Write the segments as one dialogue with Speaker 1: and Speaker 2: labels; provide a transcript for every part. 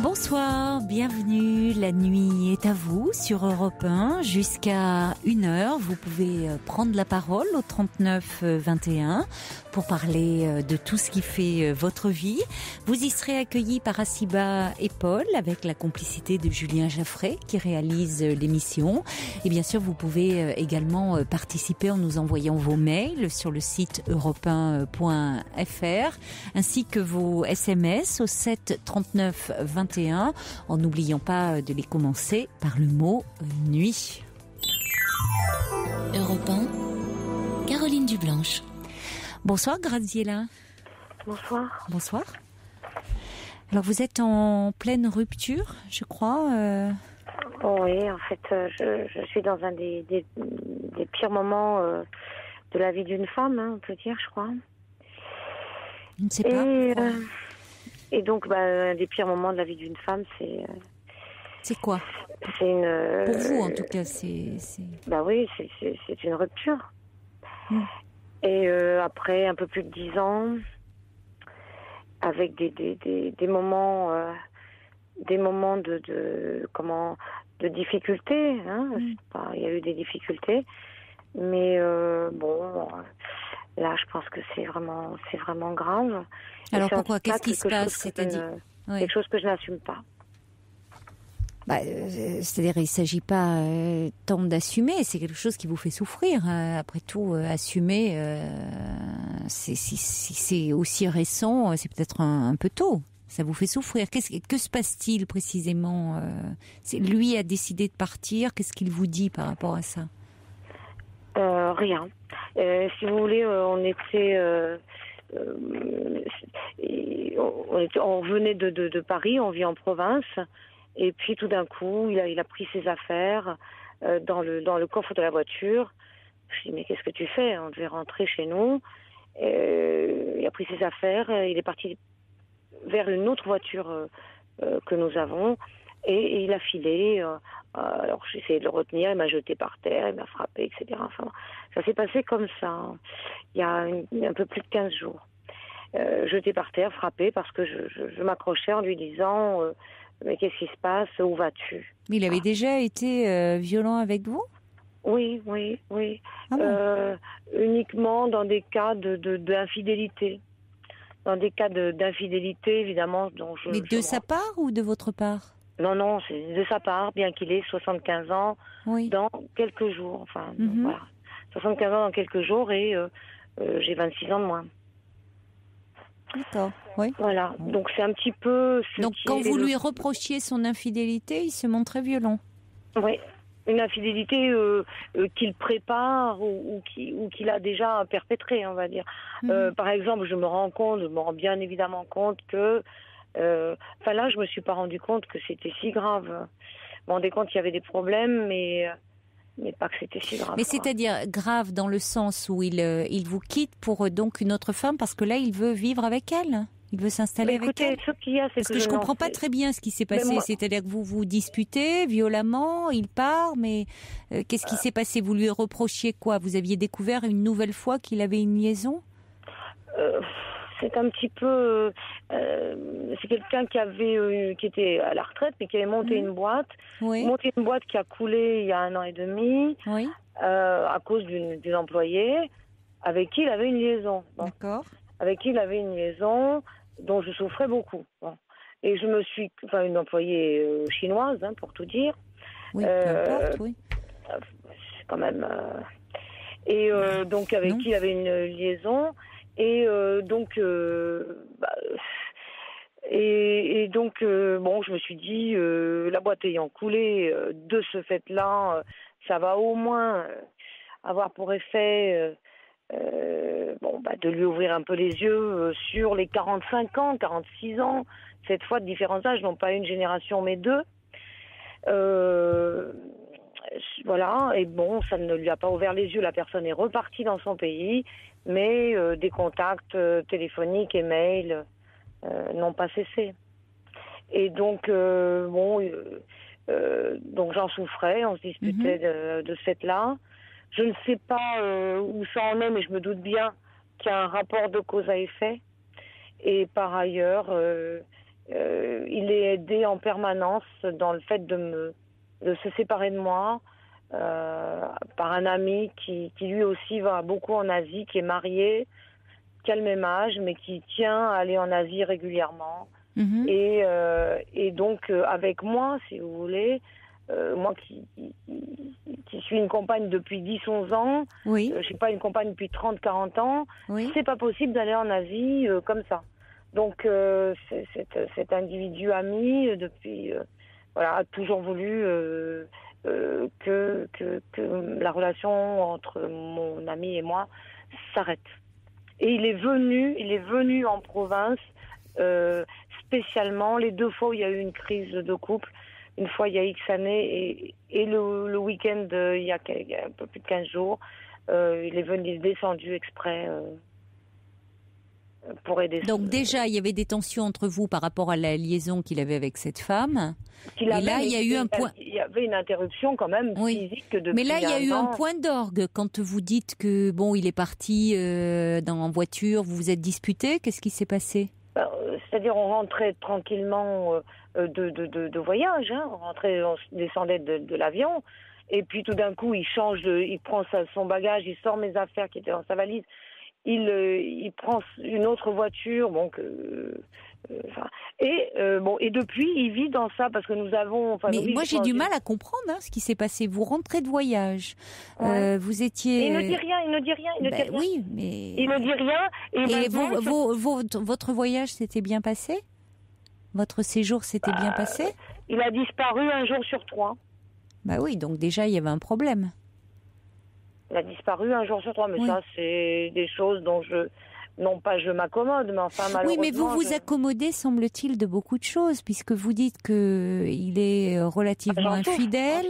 Speaker 1: Bonsoir, bienvenue, la nuit est à vous sur Europe 1 jusqu'à 1h. Vous pouvez prendre la parole au 39 21 pour parler de tout ce qui fait votre vie. Vous y serez accueillis par Assiba et Paul avec la complicité de Julien Jaffray qui réalise l'émission. Et bien sûr, vous pouvez également participer en nous envoyant vos mails sur le site europe1.fr ainsi que vos SMS au 7 39 21 en n'oubliant pas de les commencer par le mot nuit.
Speaker 2: Europe 1, Caroline Dublanche.
Speaker 1: Bonsoir Graziella.
Speaker 3: Bonsoir.
Speaker 1: Bonsoir. Alors vous êtes en pleine rupture, je crois.
Speaker 3: Oui, en fait, je suis dans un des pires moments de la vie d'une femme, on peut dire, je crois.
Speaker 1: Je ne sais pas.
Speaker 3: Et donc, un des pires moments de la vie d'une femme, c'est...
Speaker 1: C'est quoi?
Speaker 3: C'est une...
Speaker 1: Pour vous, en tout cas, c'est...
Speaker 3: oui, c'est une rupture. Et après un peu plus de 10 ans, avec des moments de difficultés, il y a eu des difficultés, mais là, je pense que c'est vraiment grave.
Speaker 1: Alors pourquoi? Qu'est-ce qui se passe?
Speaker 3: C'est-à-dire quelque chose que je n'assume pas.
Speaker 1: C'est-à-dire, il ne s'agit pas tant d'assumer, c'est quelque chose qui vous fait souffrir. Après tout, assumer, si c'est aussi récent, c'est peut-être un peu tôt. Ça vous fait souffrir. Que se passe-t-il précisément? Lui a décidé de partir. Qu'est-ce qu'il vous dit par rapport à ça?
Speaker 3: Rien. Si vous voulez, on venait de Paris, on vit en province. Et puis tout d'un coup, il a pris ses affaires dans le coffre de la voiture. Je dis mais qu'est-ce que tu fais? On devait rentrer chez nous. Il a pris ses affaires, il est parti vers une autre voiture que nous avons et il a filé. Alors j'ai essayé de le retenir, il m'a jeté par terre, il m'a frappé, etc. Enfin, ça s'est passé comme ça. Il y a un peu plus de 15 jours. Jeté par terre, frappé parce que je m'accrochais en lui disant mais qu'est-ce qui se passe? Où vas-tu?
Speaker 1: Mais il avait déjà été violent avec vous?
Speaker 3: Oui.
Speaker 1: Ah bon?
Speaker 3: Uniquement dans des cas d'infidélité. Dans des cas d'infidélité, évidemment, dont
Speaker 1: Mais de sa part ou de votre part?
Speaker 3: Non, c'est de sa part, bien qu'il ait 75 ans dans quelques jours. Enfin, voilà. 75 ans dans quelques jours et j'ai 26 ans de moins.
Speaker 1: D'accord, oui.
Speaker 3: Voilà, donc c'est un petit peu...
Speaker 1: Donc quand vous lui reprochiez son infidélité, il se montrait violent.
Speaker 3: Oui, une infidélité qu'il prépare ou qu'il a déjà perpétrée, on va dire. Par exemple, je me rends bien évidemment compte que... là, je me suis pas rendu compte que c'était si grave. Je me rendais compte qu'il y avait des problèmes, mais pas que c'était si grave.
Speaker 1: Mais c'est-à-dire grave dans le sens où il vous quitte pour donc une autre femme parce que là il veut vivre avec elle, il veut s'installer avec elle.
Speaker 3: Ce qu'il y a, c'est
Speaker 1: parce que je comprends pas très bien ce qui s'est passé. C'est-à-dire que vous vous disputez violemment, il part, mais qu'est-ce qui s'est passé? Vous lui reprochiez quoi? Vous aviez découvert une nouvelle fois qu'il avait une liaison?
Speaker 3: C'est un petit peu... c'est quelqu'un qui était à la retraite, mais qui avait monté une boîte. Monté une boîte qui a coulé il y a 1 an et demi. À cause d'une employée avec qui il avait une liaison.
Speaker 1: D'accord.
Speaker 3: Avec qui il avait une liaison dont je souffrais beaucoup. Et je me suis... une employée chinoise, pour tout dire.
Speaker 1: Oui, peu importe, oui.
Speaker 3: C'est quand même... Et donc, avec qui il avait une liaison... Et donc, je me suis dit, la boîte ayant coulé, de ce fait-là, ça va au moins avoir pour effet de lui ouvrir un peu les yeux sur les 45 ans, 46 ans, cette fois de différents âges, non pas une génération mais deux. Voilà, et bon, ça ne lui a pas ouvert les yeux, la personne est repartie dans son pays, mais des contacts téléphoniques et mails n'ont pas cessé. Et donc, donc j'en souffrais, on se disputait de ce fait-là. Je ne sais pas où ça en est, mais je me doute bien qu'il y a un rapport de cause à effet. Et par ailleurs, il est aidé en permanence dans le fait de se séparer de moi par un ami qui lui aussi va beaucoup en Asie, qui est marié, qui a le même âge, mais qui tient à aller en Asie régulièrement. Et donc, avec moi, si vous voulez, moi qui suis une compagne depuis 10-11 ans, je suis pas une compagne depuis 30-40 ans, c'est pas possible d'aller en Asie comme ça. Donc, cet individu ami, depuis, a toujours voulu que la relation entre mon ami et moi s'arrête. Et il est venu en province, spécialement, les 2 fois où il y a eu une crise de couple, une fois il y a X années et le week-end il y a un peu plus de 15 jours, il est descendu exprès pour aider.
Speaker 1: Donc déjà, il y avait des tensions entre vous par rapport à la liaison qu'il avait avec cette femme. Il y a eu un point.
Speaker 3: Il y avait une interruption quand même physique depuis.
Speaker 1: Mais là, il y a eu un point d'orgue quand vous dites que il est parti en voiture, vous vous êtes disputés. Qu'est-ce qui s'est passé?
Speaker 3: C'est-à-dire, on rentrait tranquillement de voyage. On descendait de l'avion. Et puis tout d'un coup, il prend son bagage, il sort mes affaires qui étaient dans sa valise. Il prend une autre voiture, et depuis il vit dans ça parce que nous avons.
Speaker 1: Mais moi j'ai du mal à comprendre ce qui s'est passé. Vous rentrez de voyage, vous étiez.
Speaker 3: Il ne dit rien.
Speaker 1: Oui, mais
Speaker 3: il ne dit rien.
Speaker 1: Et votre voyage s'était bien passé? Votre séjour s'était bien passé?
Speaker 3: Il a disparu un jour sur 3.
Speaker 1: Bah oui, donc déjà il y avait un problème.
Speaker 3: Il a disparu un jour sur 3, mais ça, c'est des choses dont je m'accommode, mais enfin, malheureusement...
Speaker 1: Oui, mais vous vous accommodez, semble-t-il, de beaucoup de choses, puisque vous dites qu'il est relativement infidèle.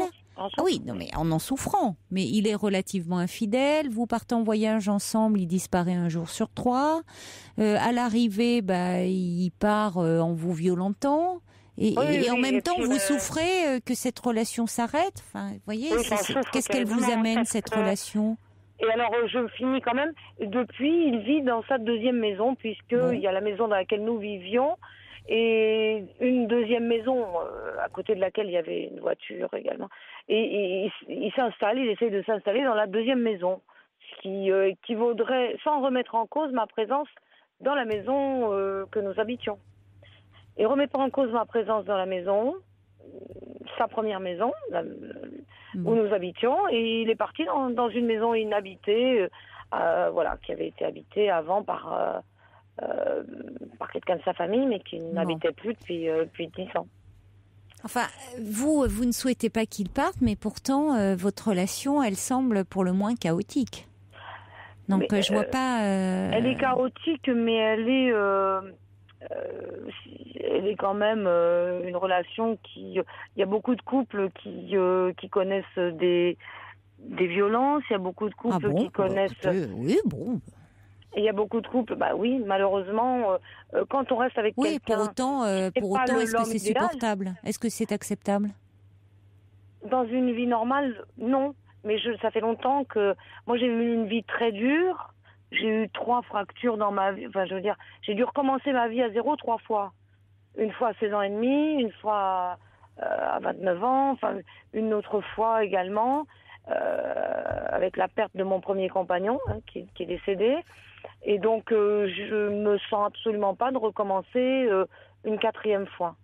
Speaker 1: Oui, non, mais en souffrant. Mais il est relativement infidèle, vous partez en voyage ensemble, il disparaît un jour sur 3. À l'arrivée, il part en vous violentant. Et en même temps, vous souffrez que cette relation s'arrête. Enfin, vous voyez, qu'est-ce qu'elle vous amène, cette relation?
Speaker 3: Et alors, je finis quand même. Depuis, il vit dans sa deuxième maison, puisqu'il y a la maison dans laquelle nous vivions, et une deuxième maison à côté de laquelle il y avait une voiture également. Et il essaie de s'installer dans la deuxième maison, ce qui équivaudrait, sans remettre en cause ma présence dans la maison que nous habitions. Il ne remet pas en cause ma présence dans la maison, sa première maison, où nous habitions, et il est parti dans une maison inhabitée, qui avait été habitée avant par quelqu'un de sa famille, mais qui n'habitait plus depuis 10 ans.
Speaker 1: Enfin, vous ne souhaitez pas qu'il parte, mais pourtant, votre relation, elle semble pour le moins chaotique. Donc, je vois pas...
Speaker 3: Elle est chaotique, mais elle est quand même une relation il y a beaucoup de couples qui connaissent des violences, il y a beaucoup de couples qui connaissent...
Speaker 1: Oui, bon...
Speaker 3: Et il y a beaucoup de couples, malheureusement, quand on reste avec quelqu'un...
Speaker 1: Pour autant, est-ce que c'est supportable? Est-ce que c'est acceptable?
Speaker 3: Dans une vie normale, non. Mais ça fait longtemps que... Moi, j'ai eu une vie très dure. J'ai eu 3 fractures dans ma vie. Enfin, je veux dire, j'ai dû recommencer ma vie à 0 3 fois. Une fois à 16 ans et demi, une fois à 29 ans, enfin, une autre fois également, avec la perte de mon premier compagnon, qui est décédé. Et donc, je me sens absolument pas de recommencer une 4e fois.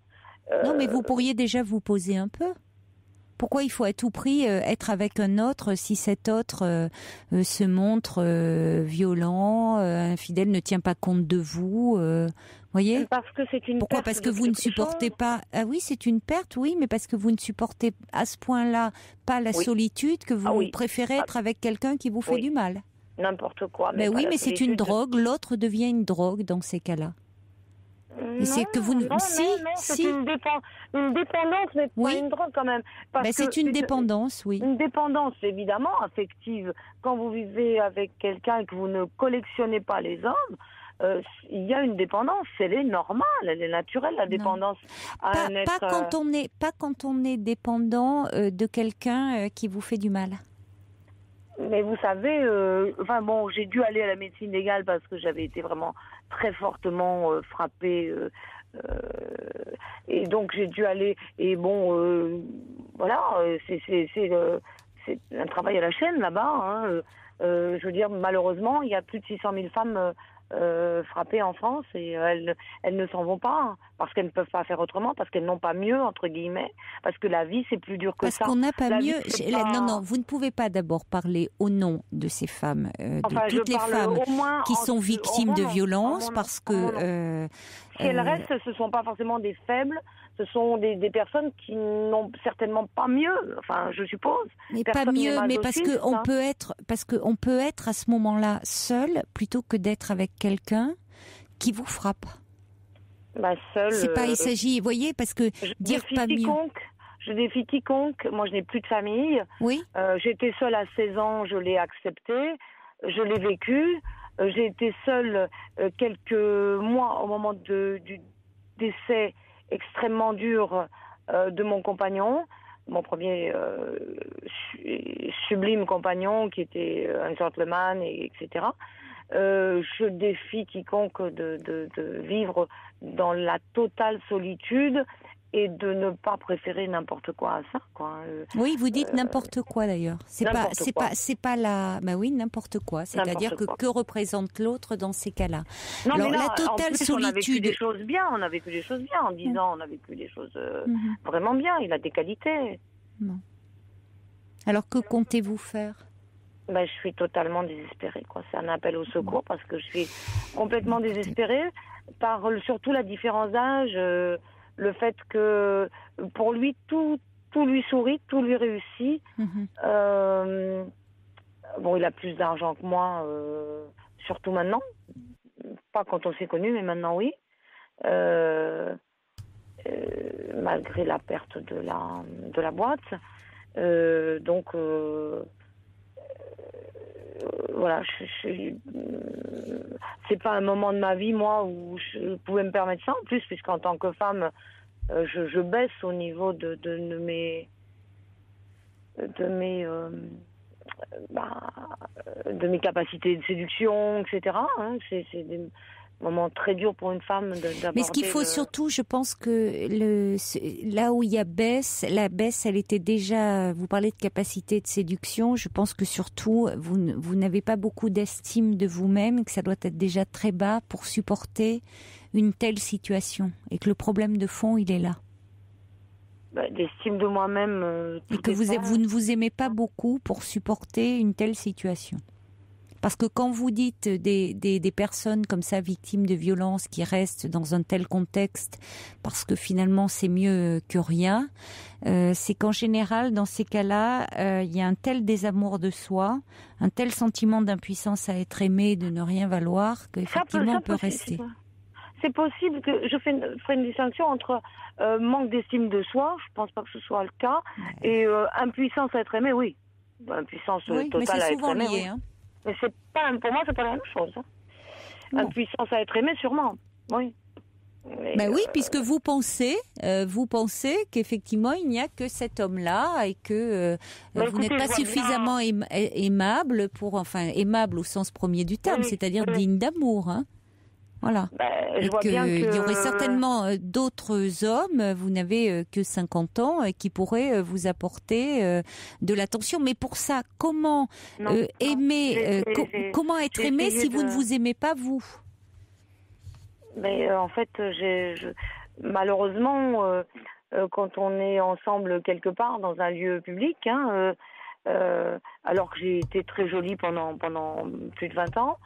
Speaker 1: Non, mais vous pourriez déjà vous poser un peu. Pourquoi il faut à tout prix être avec un autre si cet autre se montre violent, infidèle, ne tient pas compte de vous, voyez?
Speaker 3: Parce que c'est une
Speaker 1: Pourquoi?
Speaker 3: perte.
Speaker 1: Parce que vous ne supportez pas... Ah oui, c'est une perte, oui, mais parce que vous ne supportez à ce point-là pas la solitude, que vous préférez être avec quelqu'un qui vous fait du mal.
Speaker 3: n'importe quoi.
Speaker 1: Mais oui, mais c'est une drogue. L'autre devient une drogue dans ces cas-là. Et c'est que vous...
Speaker 3: Non, c'est une dépendance, mais pas une drogue quand même.
Speaker 1: C'est une dépendance, oui.
Speaker 3: Une dépendance, évidemment, affective. Quand vous vivez avec quelqu'un et que vous ne collectionnez pas les hommes, il y a une dépendance. Elle est normale, elle est naturelle, la dépendance.
Speaker 1: Pas quand on est dépendant de quelqu'un qui vous fait du mal.
Speaker 3: Mais vous savez, j'ai dû aller à la médecine légale parce que j'avais été vraiment très fortement frappée. Et donc j'ai dû aller. Et c'est un travail à la chaîne là-bas. Je veux dire, malheureusement, il y a plus de 600 000 femmes frappées en France et elles ne s'en vont pas parce qu'elles ne peuvent pas faire autrement, parce qu'elles n'ont pas mieux, entre guillemets, parce que la vie c'est plus dur que ça.
Speaker 1: Parce qu'on n'a pas mieux. Non, vous ne pouvez pas d'abord parler au nom de ces femmes, de toutes les femmes qui sont victimes de violences, parce que...
Speaker 3: Si elles restent, ce ne sont pas forcément des faibles, ce sont des personnes qui n'ont certainement pas mieux, je suppose.
Speaker 1: Mais pas mieux, mais parce qu'on peut être à ce moment-là seul plutôt que d'être avec quelqu'un qui vous frappe.
Speaker 3: Seul.
Speaker 1: C'est pas, il s'agit, vous voyez, parce que dire pas mieux.
Speaker 3: Je défie quiconque. Moi, je n'ai plus de famille.
Speaker 1: Oui.
Speaker 3: J'étais seule à 16 ans, je l'ai accepté, je l'ai vécu. J'ai été seule quelques mois au moment du décès extrêmement dur de mon compagnon, mon premier sublime compagnon qui était un gentleman, etc. Je défie quiconque de vivre dans la totale solitude et de ne pas préférer n'importe quoi à ça, quoi.
Speaker 1: Oui, vous dites n'importe quoi d'ailleurs. C'est pas la. N'importe quoi. C'est-à-dire que représente l'autre dans ces cas-là.
Speaker 3: Non, alors,
Speaker 1: la totale solitude.
Speaker 3: On a vécu des choses bien. On a vécu des choses bien. En 10 ans, on a vécu des choses vraiment bien. Il a des qualités.
Speaker 1: Bon. Alors que comptez-vous faire?
Speaker 3: Je suis totalement désespérée, quoi. C'est un appel au secours parce que je suis complètement désespérée par surtout la différence d'âge. Le fait que pour lui tout lui sourit, tout lui réussit. Il a plus d'argent que moi, surtout maintenant. Pas quand on s'est connus, mais maintenant oui. Malgré la perte de la boîte. C'est pas un moment de ma vie, moi, où je pouvais me permettre ça, en plus, puisqu'en tant que femme, je baisse au niveau de mes capacités de séduction, etc. C'est des moment très dur pour une femme d'aborder.
Speaker 1: Mais ce qu'il faut surtout, je pense que là où il y a la baisse, elle était déjà. Vous parlez de capacité de séduction. Je pense que surtout, vous n'avez pas beaucoup d'estime de vous-même, et que ça doit être déjà très bas pour supporter une telle situation, et que le problème de fond, il est là.
Speaker 3: D'estime de moi-même.
Speaker 1: Et que vous ne vous aimez pas beaucoup pour supporter une telle situation. Parce que quand vous dites des personnes comme ça, victimes de violences, qui restent dans un tel contexte, parce que finalement c'est mieux que rien, c'est qu'en général, dans ces cas-là, il y a un tel désamour de soi, un tel sentiment d'impuissance à être aimé, de ne rien valoir, qu'effectivement on peut rester.
Speaker 3: C'est possible que je ferai une distinction entre manque d'estime de soi, je pense pas que ce soit le cas, et impuissance à être aimé, oui. Impuissance totale à être aimé.
Speaker 1: Lié, hein.
Speaker 3: Mais pour moi, c'est pas la même chose. Impuissance à être aimé, sûrement. Oui.
Speaker 1: Oui, puisque vous pensez qu'effectivement il n'y a que cet homme-là et que vous n'êtes pas suffisamment aimable aimable au sens premier du terme, c'est-à-dire digne d'amour. Hein. Voilà. Et qu'il y aurait certainement d'autres hommes, vous n'avez que 50 ans, qui pourraient vous apporter de l'attention. Mais pour ça, comment aimer, comment être aimé si vous ne vous aimez pas vous?
Speaker 3: Mais en fait, malheureusement, quand on est ensemble quelque part dans un lieu public, alors que j'ai été très jolie pendant plus de 20 ans,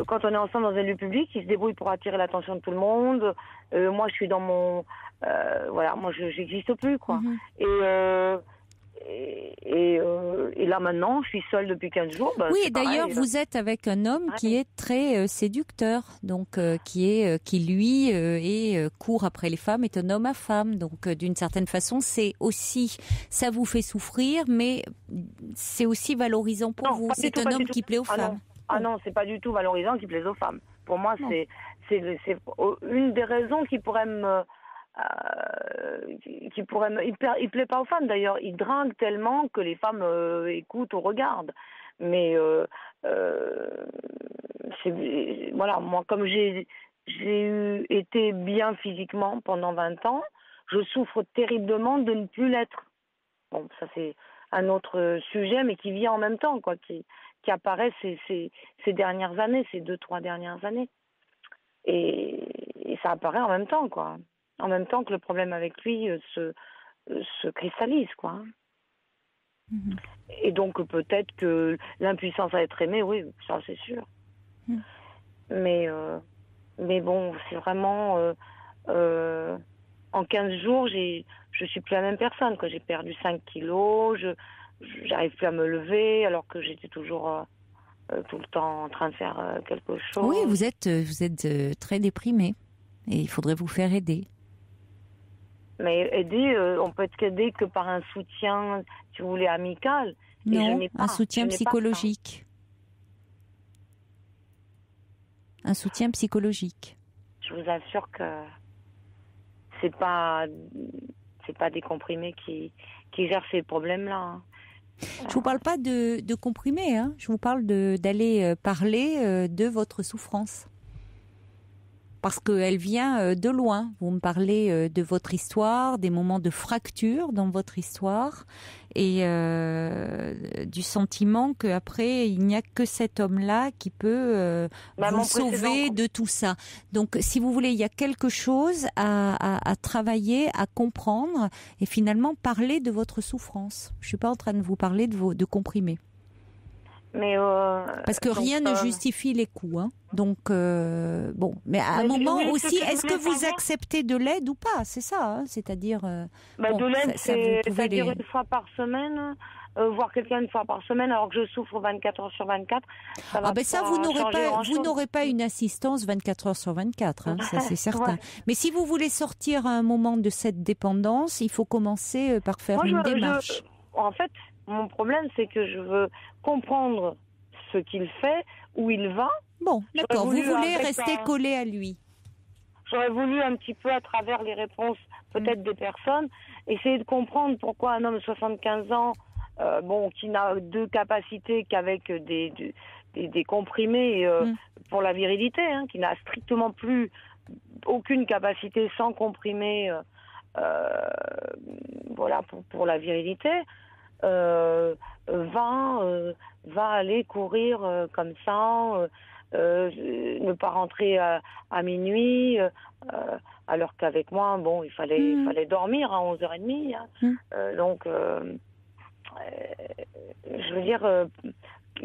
Speaker 3: quand on est ensemble dans un lieu public, il se débrouille pour attirer l'attention de tout le monde. Moi, je suis dans mon... moi, j'existe plus, quoi. Et là maintenant, je suis seule depuis 15 jours.
Speaker 1: Oui, et d'ailleurs, vous êtes avec un homme qui est très séducteur, donc qui lui court après les femmes, est un homme à femme. Donc d'une certaine façon, c'est aussi, ça vous fait souffrir, mais c'est aussi valorisant pour vous. C'est un homme qui plaît aux femmes.
Speaker 3: Non, c'est pas du tout valorisant qui plaise aux femmes. Pour moi, c'est une des raisons qui pourrait il plaît pas aux femmes d'ailleurs, il drague tellement que les femmes écoutent ou regardent. Mais voilà, moi comme j'ai été bien physiquement pendant 20 ans, je souffre terriblement de ne plus l'être. Bon, ça c'est un autre sujet, mais qui vient en même temps, quoi, qui apparaît ces dernières années, ces 2-3 dernières années. Et ça apparaît en même temps, quoi. En même temps que le problème avec lui se cristallise, quoi. Mm-hmm. Et donc peut-être que l'impuissance à être aimé, oui, ça c'est sûr. Mm. Mais bon, c'est vraiment en 15 jours, je suis plus la même personne, quoi. J'ai perdu 5 kilos, j'arrive plus à me lever alors que j'étais toujours tout le temps en train de faire quelque chose.
Speaker 1: Oui, vous êtes très déprimée et il faudrait vous faire aider.
Speaker 3: Mais aider, on peut être aidé que par un soutien, si vous voulez, amical.
Speaker 1: Non, un soutien psychologique. Un soutien psychologique.
Speaker 3: Je vous assure que c'est pas des comprimés qui gèrent ces problèmes-là. Hein.
Speaker 1: Je vous parle pas de comprimés, hein. Je vous parle d'aller parler de votre souffrance. Parce qu'elle vient de loin. Vous me parlez de votre histoire, des moments de fracture dans votre histoire et du sentiment qu'après, il n'y a que cet homme-là qui peut vous sauver de tout ça. Donc, si vous voulez, il y a quelque chose à travailler, à comprendre et finalement parler de votre souffrance. Je ne suis pas en train de vous parler de comprimés.
Speaker 3: Mais
Speaker 1: parce que rien ne justifie les coups, hein. Donc bon, mais à un moment aussi, est-ce que vous acceptez de l'aide ou pas? C'est ça, hein. C'est-à-dire
Speaker 3: de l'aide, c'est-à-dire une fois par semaine, voir quelqu'un une fois par semaine, alors que je souffre 24 heures sur 24.
Speaker 1: Vous n'aurez pas une assistance 24 heures sur 24, hein, ça c'est certain. Ouais. Mais si vous voulez sortir à un moment de cette dépendance, il faut commencer par faire une démarche.
Speaker 3: En fait, mon problème, c'est que je veux comprendre ce qu'il fait, où il va.
Speaker 1: Bon, d'accord. Vous voulez rester collé à lui.
Speaker 3: J'aurais voulu un petit peu, à travers les réponses peut-être des personnes, essayer de comprendre pourquoi un homme de 75 ans, qui n'a de capacité qu'avec des comprimés pour la virilité, hein, qui n'a strictement plus aucune capacité sans comprimés, pour la virilité. Va aller courir comme ça, ne pas rentrer à minuit, alors qu'avec moi, il fallait dormir à 11h30. Hein. Donc, je veux dire,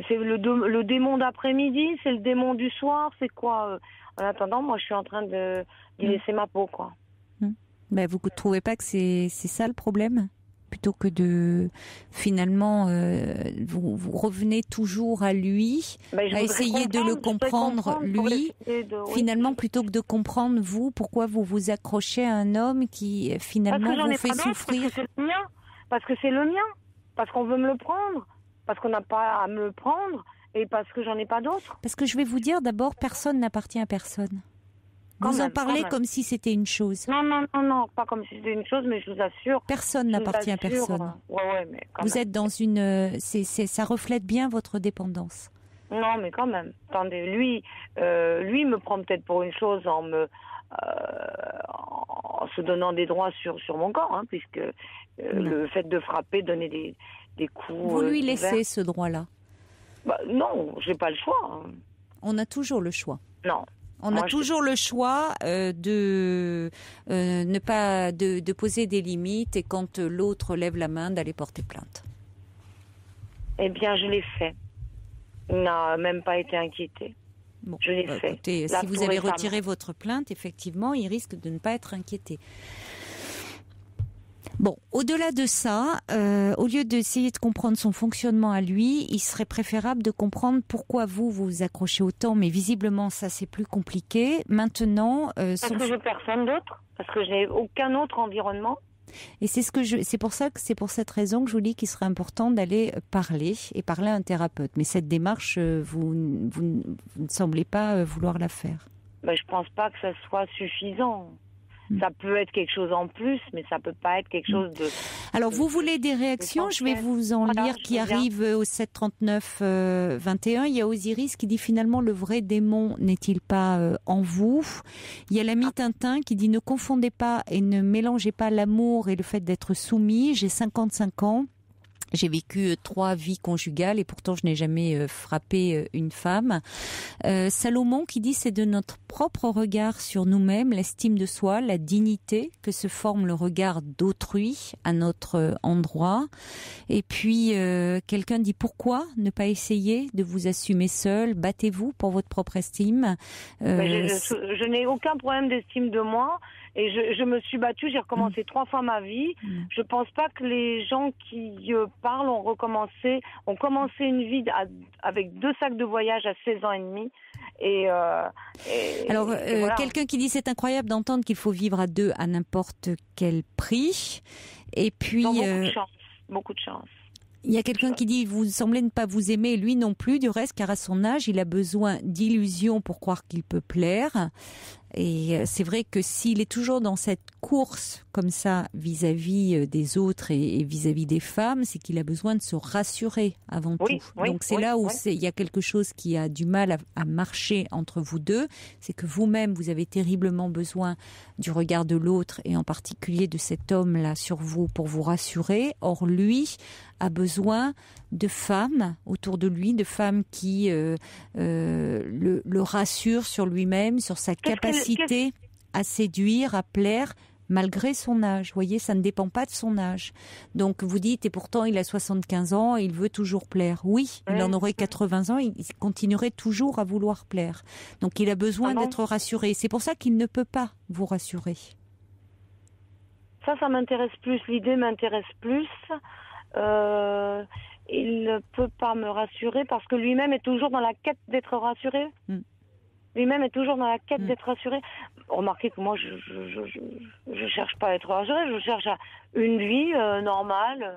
Speaker 3: c'est le démon d'après-midi, c'est le démon du soir, c'est quoi En attendant, moi, je suis en train d'y laisser ma peau, quoi.
Speaker 1: Ben, vous ne trouvez pas que c'est ça le problème ? Plutôt que de, finalement, vous revenez toujours à lui, à essayer de le comprendre, lui, finalement, plutôt que de comprendre, vous, pourquoi vous vous accrochez à un homme qui, finalement, vous fait souffrir.
Speaker 3: Parce que c'est le mien, parce qu'on veut me le prendre, parce qu'on n'a pas à me le prendre, et parce que j'en ai pas d'autre.
Speaker 1: Parce que je vais vous dire, d'abord, personne n'appartient à personne. Vous en parlez comme si c'était une chose.
Speaker 3: Non, pas comme si c'était une chose, mais je vous assure.
Speaker 1: Personne n'appartient à personne.
Speaker 3: Mais
Speaker 1: vous êtes dans une, ça reflète bien votre dépendance.
Speaker 3: Non, mais quand même. Attendez, lui me prend peut-être pour une chose en se donnant des droits sur mon corps, hein, puisque le fait de frapper, donner des coups.
Speaker 1: Vous lui laissez ce droit-là?
Speaker 3: Non, j'ai pas le choix. Hein.
Speaker 1: On a toujours le choix.
Speaker 3: Non.
Speaker 1: On a toujours le choix de ne pas de poser des limites et quand l'autre lève la main d'aller porter plainte.
Speaker 3: Eh bien, je l'ai fait. Il n'a même pas été inquiété.
Speaker 1: Bon,
Speaker 3: je l'ai fait.
Speaker 1: Écoutez, si vous avez retiré votre plainte, effectivement, il risque de ne pas être inquiété. Bon, au-delà de ça, au lieu d'essayer de comprendre son fonctionnement à lui, il serait préférable de comprendre pourquoi vous vous accrochez autant, mais visiblement ça c'est plus compliqué. Maintenant,
Speaker 3: parce que je n'ai personne d'autre, parce que je n'ai aucun autre environnement.
Speaker 1: Et c'est pour cette raison que je vous dis qu'il serait important d'aller parler à un thérapeute. Mais cette démarche, vous ne semblez pas vouloir la faire.
Speaker 3: Ben, je pense pas que ça soit suffisant. Ça peut être quelque chose en plus, mais ça peut pas être quelque chose de...
Speaker 1: Alors, vous voulez des réactions? Je vais vous en lire qui arrivent au 739-21. Il y a Osiris qui dit finalement le vrai démon n'est-il pas en vous? Il y a l'ami Tintin qui dit ne confondez pas et ne mélangez pas l'amour et le fait d'être soumis. J'ai 55 ans. J'ai vécu 3 vies conjugales et pourtant je n'ai jamais frappé une femme. Salomon qui dit c'est de notre propre regard sur nous-mêmes, l'estime de soi, la dignité que se forme le regard d'autrui à notre endroit. Et puis quelqu'un dit pourquoi ne pas essayer de vous assumer seul, battez-vous pour votre propre estime.
Speaker 3: Je n'ai aucun problème d'estime de moi. Et je me suis battue, j'ai recommencé 3 fois ma vie. Je pense pas que les gens qui parlent ont commencé une vie avec 2 sacs de voyage à 16 ans et demi.
Speaker 1: Alors,
Speaker 3: voilà.
Speaker 1: Quelqu'un qui dit c'est incroyable d'entendre qu'il faut vivre à 2 à n'importe quel prix. Et puis,
Speaker 3: beaucoup de chance.
Speaker 1: Il y a quelqu'un qui dit vous semblez ne pas vous aimer, lui non plus du reste, car à son âge il a besoin d'illusions pour croire qu'il peut plaire. Et c'est vrai que s'il est toujours dans cette course comme ça vis-à-vis des autres et vis-à-vis des femmes, c'est qu'il a besoin de se rassurer avant tout. Donc c'est là où il y a quelque chose qui a du mal à marcher entre vous deux. C'est que vous-même, vous avez terriblement besoin du regard de l'autre et en particulier de cet homme-là sur vous pour vous rassurer. Or lui a besoin de femmes autour de lui, de femmes qui le rassurent sur lui-même, sur sa capacité à séduire, à plaire, malgré son âge. Vous voyez, ça ne dépend pas de son âge. Donc vous dites, et pourtant il a 75 ans, et il veut toujours plaire. Oui, il en aurait 80 ans, il continuerait toujours à vouloir plaire. Donc il a besoin d'être rassuré. C'est pour ça qu'il ne peut pas vous rassurer.
Speaker 3: Ça m'intéresse plus. L'idée m'intéresse plus. Il ne peut pas me rassurer parce que lui-même est toujours dans la quête d'être rassuré. Lui-même est toujours dans la quête d'être rassuré. Remarquez que moi, je cherche pas à être rassuré, je cherche à une vie normale.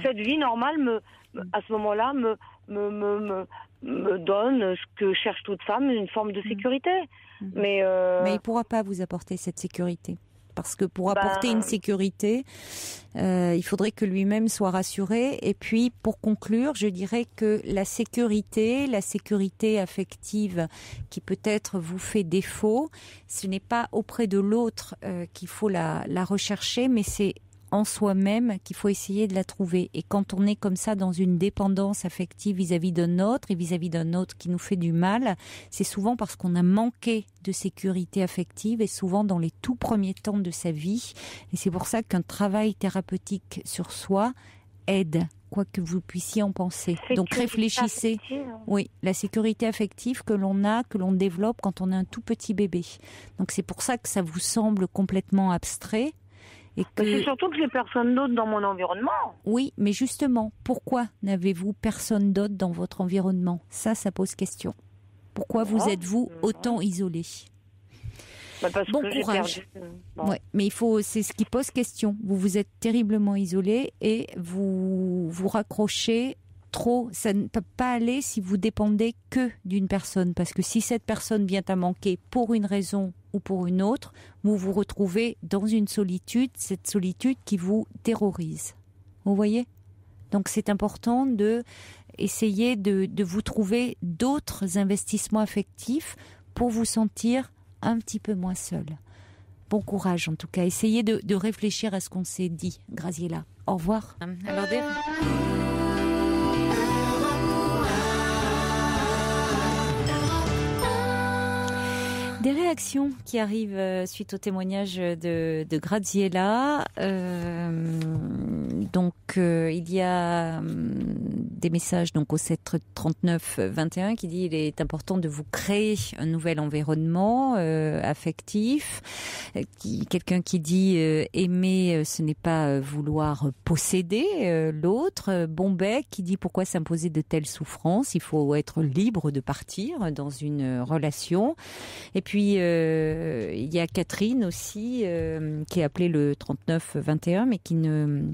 Speaker 3: Cette vie normale à ce moment-là me donne ce que cherche toute femme, une forme de sécurité. Mais
Speaker 1: il pourra pas vous apporter cette sécurité. Parce que pour apporter une sécurité, il faudrait que lui-même soit rassuré. Et puis, pour conclure, je dirais que la sécurité affective qui peut-être vous fait défaut, ce n'est pas auprès de l'autre qu'il faut la rechercher, mais c'est en soi-même qu'il faut essayer de la trouver. Et quand on est comme ça dans une dépendance affective vis-à-vis d'un autre et vis-à-vis d'un autre qui nous fait du mal, c'est souvent parce qu'on a manqué de sécurité affective et souvent dans les tout premiers temps de sa vie. Et c'est pour ça qu'un travail thérapeutique sur soi aide, quoi que vous puissiez en penser. Donc réfléchissez. Oui, la sécurité affective que l'on développe quand on est un tout petit bébé. Donc c'est pour ça que ça vous semble complètement abstrait.
Speaker 3: C'est surtout que j'ai personne d'autre dans mon environnement.
Speaker 1: Oui, mais justement, pourquoi n'avez-vous personne d'autre dans votre environnement? Ça pose question. Pourquoi vous êtes-vous autant isolé?
Speaker 3: Parce
Speaker 1: bon
Speaker 3: que
Speaker 1: courage. Ouais, mais c'est ce qui pose question. Vous êtes terriblement isolé et vous raccrochez trop. Ça ne peut pas aller si vous dépendez que d'une personne. Parce que si cette personne vient à manquer pour une raison ou pour une autre, vous vous retrouvez dans une solitude, cette solitude qui vous terrorise. Vous voyez ? Donc c'est important de essayer de vous trouver d'autres investissements affectifs pour vous sentir un petit peu moins seul. Bon courage en tout cas. Essayez de réfléchir à ce qu'on s'est dit, Graziella. Au revoir. Alors, Des réactions qui arrivent suite au témoignage de Graziella. Il y a des messages donc au 7 39 21 qui dit il est important de vous créer un nouvel environnement affectif. Quelqu'un qui dit aimer ce n'est pas vouloir posséder l'autre. Bombec qui dit pourquoi s'imposer de telles souffrances, il faut être libre de partir dans une relation. Et puis il y a Catherine aussi qui a appelé le 39 21 mais qui ne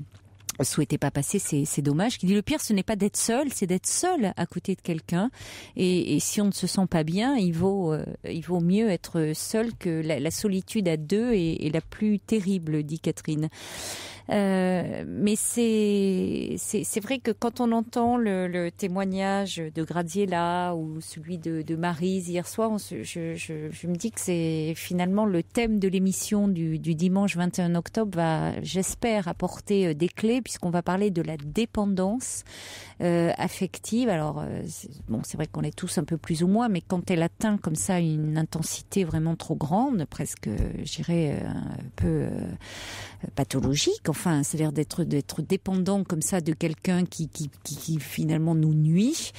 Speaker 1: souhaitait pas passer, c'est dommage. Qui dit le pire, ce n'est pas d'être seul, c'est d'être seul à côté de quelqu'un. Et si on ne se sent pas bien, il vaut mieux être seul que la solitude à deux est la plus terrible, dit Catherine. Mais c'est vrai que quand on entend le témoignage de Graziella ou celui de Maryse hier soir, je me dis que c'est finalement le thème de l'émission du dimanche 21 octobre va, j'espère, apporter des clés puisqu'on va parler de la dépendance affective. Alors, c'est vrai qu'on est tous un peu plus ou moins, mais quand elle atteint comme ça une intensité vraiment trop grande, presque, je dirais, un peu pathologique, enfin, c'est-à-dire d'être dépendant comme ça de quelqu'un qui finalement nous nuit,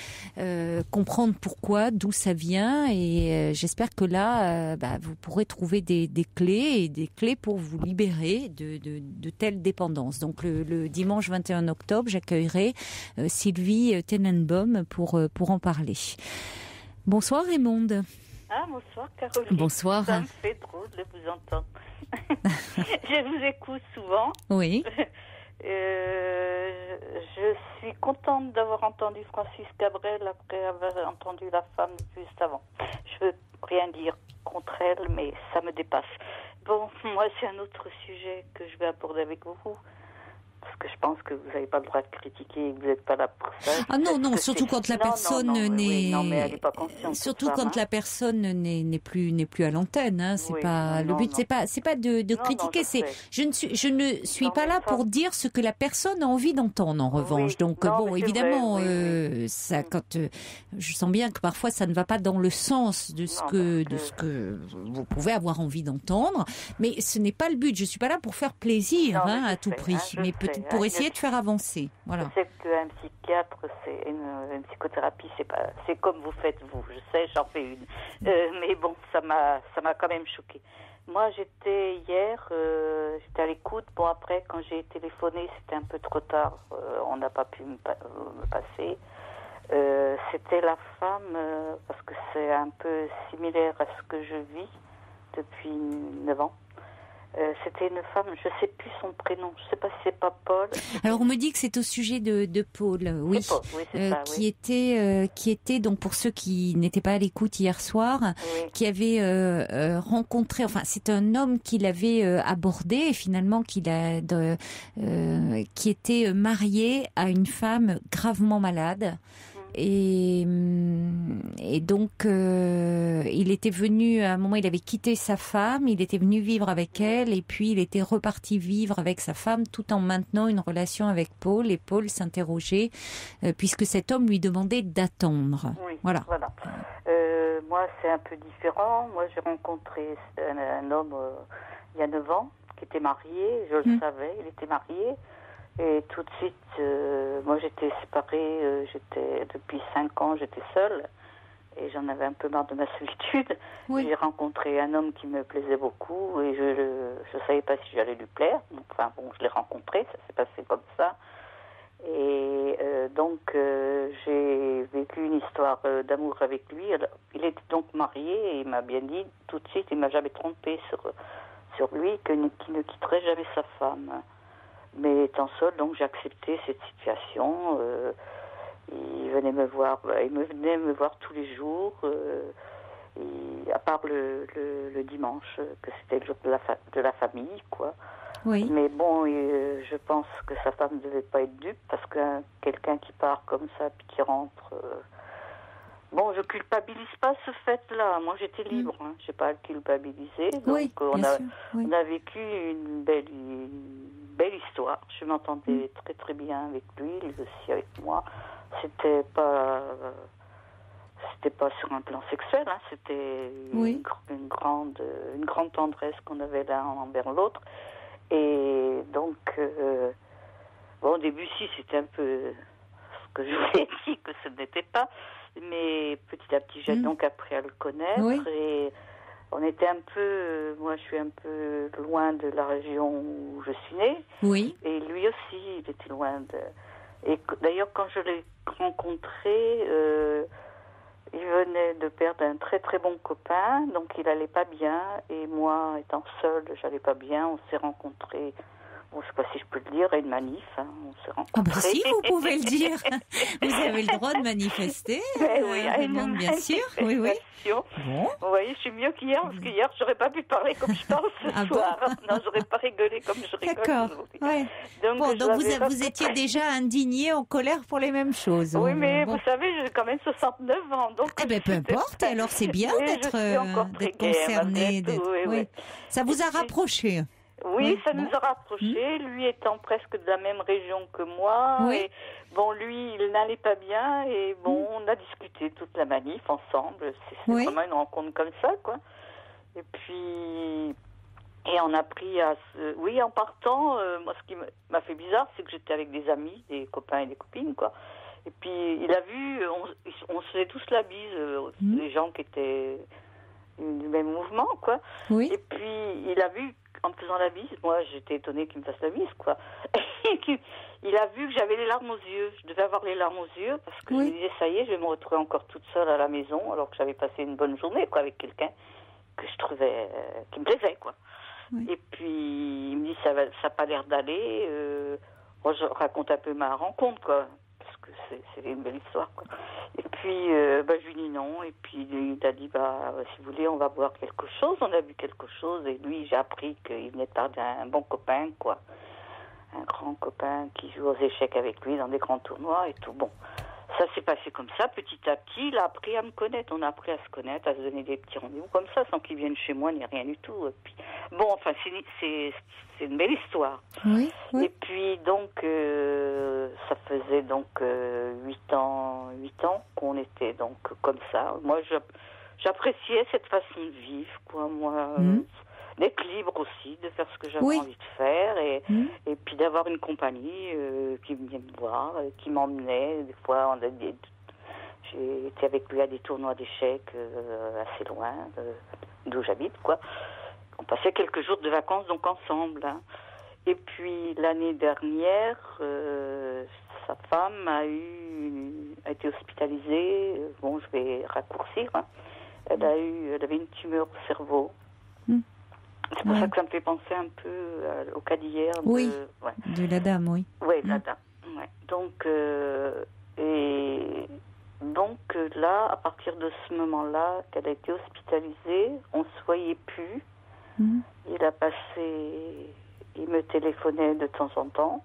Speaker 1: comprendre pourquoi, d'où ça vient, et j'espère que là, vous pourrez trouver des clés pour vous libérer de telles dépendances. Donc le dimanche 21 octobre, j'accueillerai Sylvie Tenenbaum pour en parler. Bonsoir Raymonde.
Speaker 4: Ah, bonsoir Caroline.
Speaker 1: Bonsoir.
Speaker 4: Ça me fait drôle de vous entendre. Je vous écoute souvent.
Speaker 1: Oui.
Speaker 4: Je suis contente d'avoir entendu Francis Cabrel après avoir entendu la femme juste avant. Je veux rien dire contre elle, mais ça me dépasse. Bon, moi c'est un autre sujet que je vais aborder avec vous. Parce que je pense que vous n'avez pas le droit de critiquer et que vous n'êtes pas là pour ça.
Speaker 1: Ah non, surtout quand la personne n'est.
Speaker 4: Non, mais elle n'est pas consciente.
Speaker 1: Surtout quand la personne n'est plus à l'antenne. Hein. C'est pas le but. C'est pas de critiquer. Je ne suis pas là pour dire ce que la personne a envie d'entendre. En revanche, donc évidemment, ça quand je sens bien que parfois ça ne va pas dans le sens de ce que vous pouvez avoir envie d'entendre. Mais ce n'est pas le but. Je suis pas là pour faire plaisir à tout prix. Mais peut-être pour essayer de faire avancer. Voilà.
Speaker 4: Je sais qu'un psychiatre, c'est une psychothérapie, c'est comme vous faites vous. Je sais, j'en fais une. Mais bon, ça m'a quand même choquée. Moi, j'étais hier, j'étais à l'écoute. Bon, après, quand j'ai téléphoné, c'était un peu trop tard. On n'a pas pu me passer. C'était la femme, parce que c'est un peu similaire à ce que je vis depuis 9 ans. C'était une femme, je ne sais plus son prénom, je ne sais pas si c'est pas Paul.
Speaker 1: Alors on me dit que c'est au sujet de Paul, oui,
Speaker 4: Paul, oui c'est ça,
Speaker 1: qui était donc pour ceux qui n'étaient pas à l'écoute hier soir, qui avait rencontré, enfin c'est un homme qu'il avait abordé et finalement qui était marié à une femme gravement malade. Et donc il était venu à un moment, il avait quitté sa femme, il était venu vivre avec elle et puis il était reparti vivre avec sa femme tout en maintenant une relation avec Paul, et Paul s'interrogeait puisque cet homme lui demandait d'attendre.
Speaker 4: Oui,
Speaker 1: voilà.
Speaker 4: Moi c'est un peu différent. Moi j'ai rencontré un homme il y a 9 ans qui était marié, je le savais, il était marié. Et tout de suite, moi j'étais séparée, depuis 5 ans, j'étais seule et j'en avais un peu marre de ma solitude. Oui. J'ai rencontré un homme qui me plaisait beaucoup et je savais pas si j'allais lui plaire. Enfin bon, je l'ai rencontré, ça s'est passé comme ça. Et donc j'ai vécu une histoire d'amour avec lui. Alors, il était donc marié et il m'a bien dit tout de suite, il m'a jamais trompé sur lui, qu'il ne quitterait jamais sa femme. Mais étant seul, donc j'ai accepté cette situation. Il venait me voir tous les jours, à part le dimanche, que c'était le jour de la famille, quoi. Oui. Mais bon, je pense que sa femme ne devait pas être dupe, parce que quelqu'un qui part comme ça, puis qui rentre... Bon, je culpabilise pas ce fait-là. Moi, j'étais libre. Je n'ai pas à le culpabiliser. Donc, on a vécu une belle histoire. Je m'entendais très très bien avec lui, lui aussi avec moi. c'était pas sur un plan sexuel, hein, c'était une grande tendresse qu'on avait l'un envers l'autre. Et donc, au début, si, c'était un peu ce que je vous ai dit, que ce n'était pas. Mais petit à petit, j'ai donc appris à le connaître. Et on était un peu... moi, je suis un peu loin de la région où je suis née.
Speaker 1: Oui.
Speaker 4: Et lui aussi, il était loin de... Et d'ailleurs, quand je l'ai rencontré... il venait de perdre un très très bon copain, donc il allait pas bien, et moi, étant seule, j'allais pas bien. On s'est rencontrés, bon, je sais pas si je peux le dire, à une manif, hein, on s'est rencontrés.
Speaker 1: Ah bah si, vous pouvez le dire. Vous avez le droit de manifester.
Speaker 4: Oui, à une
Speaker 1: bien sûr. Oui, oui.
Speaker 4: Bon. Vous voyez, je suis mieux qu'hier, parce qu'hier, j'aurais pas pu parler comme je parle ce soir. Bon. Non, j'aurais pas rigolé comme je rigole.
Speaker 1: D'accord. Ouais. Donc vous étiez déjà indigné, en colère pour les mêmes choses.
Speaker 4: Oui, mais vous savez, j'ai quand même 69 ans. Donc
Speaker 1: peu importe, et alors c'est bien d'être concerné. Oui. Ça vous a rapproché.
Speaker 4: Oui, ça nous a rapprochés. Lui étant presque de la même région que moi.
Speaker 1: Oui.
Speaker 4: Et bon, lui, il n'allait pas bien. Et bon, on a discuté toute la manif ensemble. C'est vraiment une rencontre comme ça, quoi. Et puis... Et on a pris à se... Oui, en partant, moi, ce qui m'a fait bizarre, c'est que j'étais avec des amis, des copains et des copines, quoi. Et puis, il a vu... On se faisait tous la bise, les gens qui étaient du même mouvement, quoi.
Speaker 1: Oui.
Speaker 4: Et puis, il a vu... En me faisant la bise, moi j'étais étonnée qu'il me fasse la bise, quoi. Il a vu que j'avais les larmes aux yeux. Je devais avoir les larmes aux yeux parce que je me disais, ça y est, je vais me retrouver encore toute seule à la maison, alors que j'avais passé une bonne journée, quoi, avec quelqu'un que je trouvais, qui me plaisait, quoi. Oui. Et puis il me dit, ça n'a pas l'air d'aller. Moi je raconte un peu ma rencontre, quoi, parce que c'est une belle histoire, quoi. Et puis, je lui dis non. Et puis, il a dit, si vous voulez, on va boire quelque chose. On a bu quelque chose. Et lui, j'ai appris qu'il venait de perdre un bon copain, quoi. Un grand copain qui joue aux échecs avec lui dans des grands tournois et tout. Bon, ça s'est passé comme ça. Petit à petit, il a appris à me connaître. On a appris à se connaître, à se donner des petits rendez-vous comme ça, sans qu'il vienne chez moi, ni rien du tout. Et puis, bon, enfin, c'est une belle histoire.
Speaker 1: Oui, oui.
Speaker 4: Et puis, donc, ça faisait donc 8 ans qu'on était donc comme ça. Moi, j'appréciais cette façon de vivre, quoi. Moi, d'être libre aussi, de faire ce que j'avais envie de faire, et puis d'avoir une compagnie qui venait me voir, qui m'emmenait. Des fois, j'ai été avec lui à des tournois d'échecs assez loin d'où j'habite, quoi. On passait quelques jours de vacances donc ensemble, hein. Et puis l'année dernière, sa femme a été hospitalisée. Bon, je vais raccourcir, hein. Elle avait une tumeur au cerveau. C'est pour ça que ça me fait penser un peu au cas d'hier.
Speaker 1: De la dame, oui.
Speaker 4: Oui, de la dame. Ouais. Donc là, à partir de ce moment-là, qu'elle a été hospitalisée, on ne se voyait plus. Il me téléphonait de temps en temps.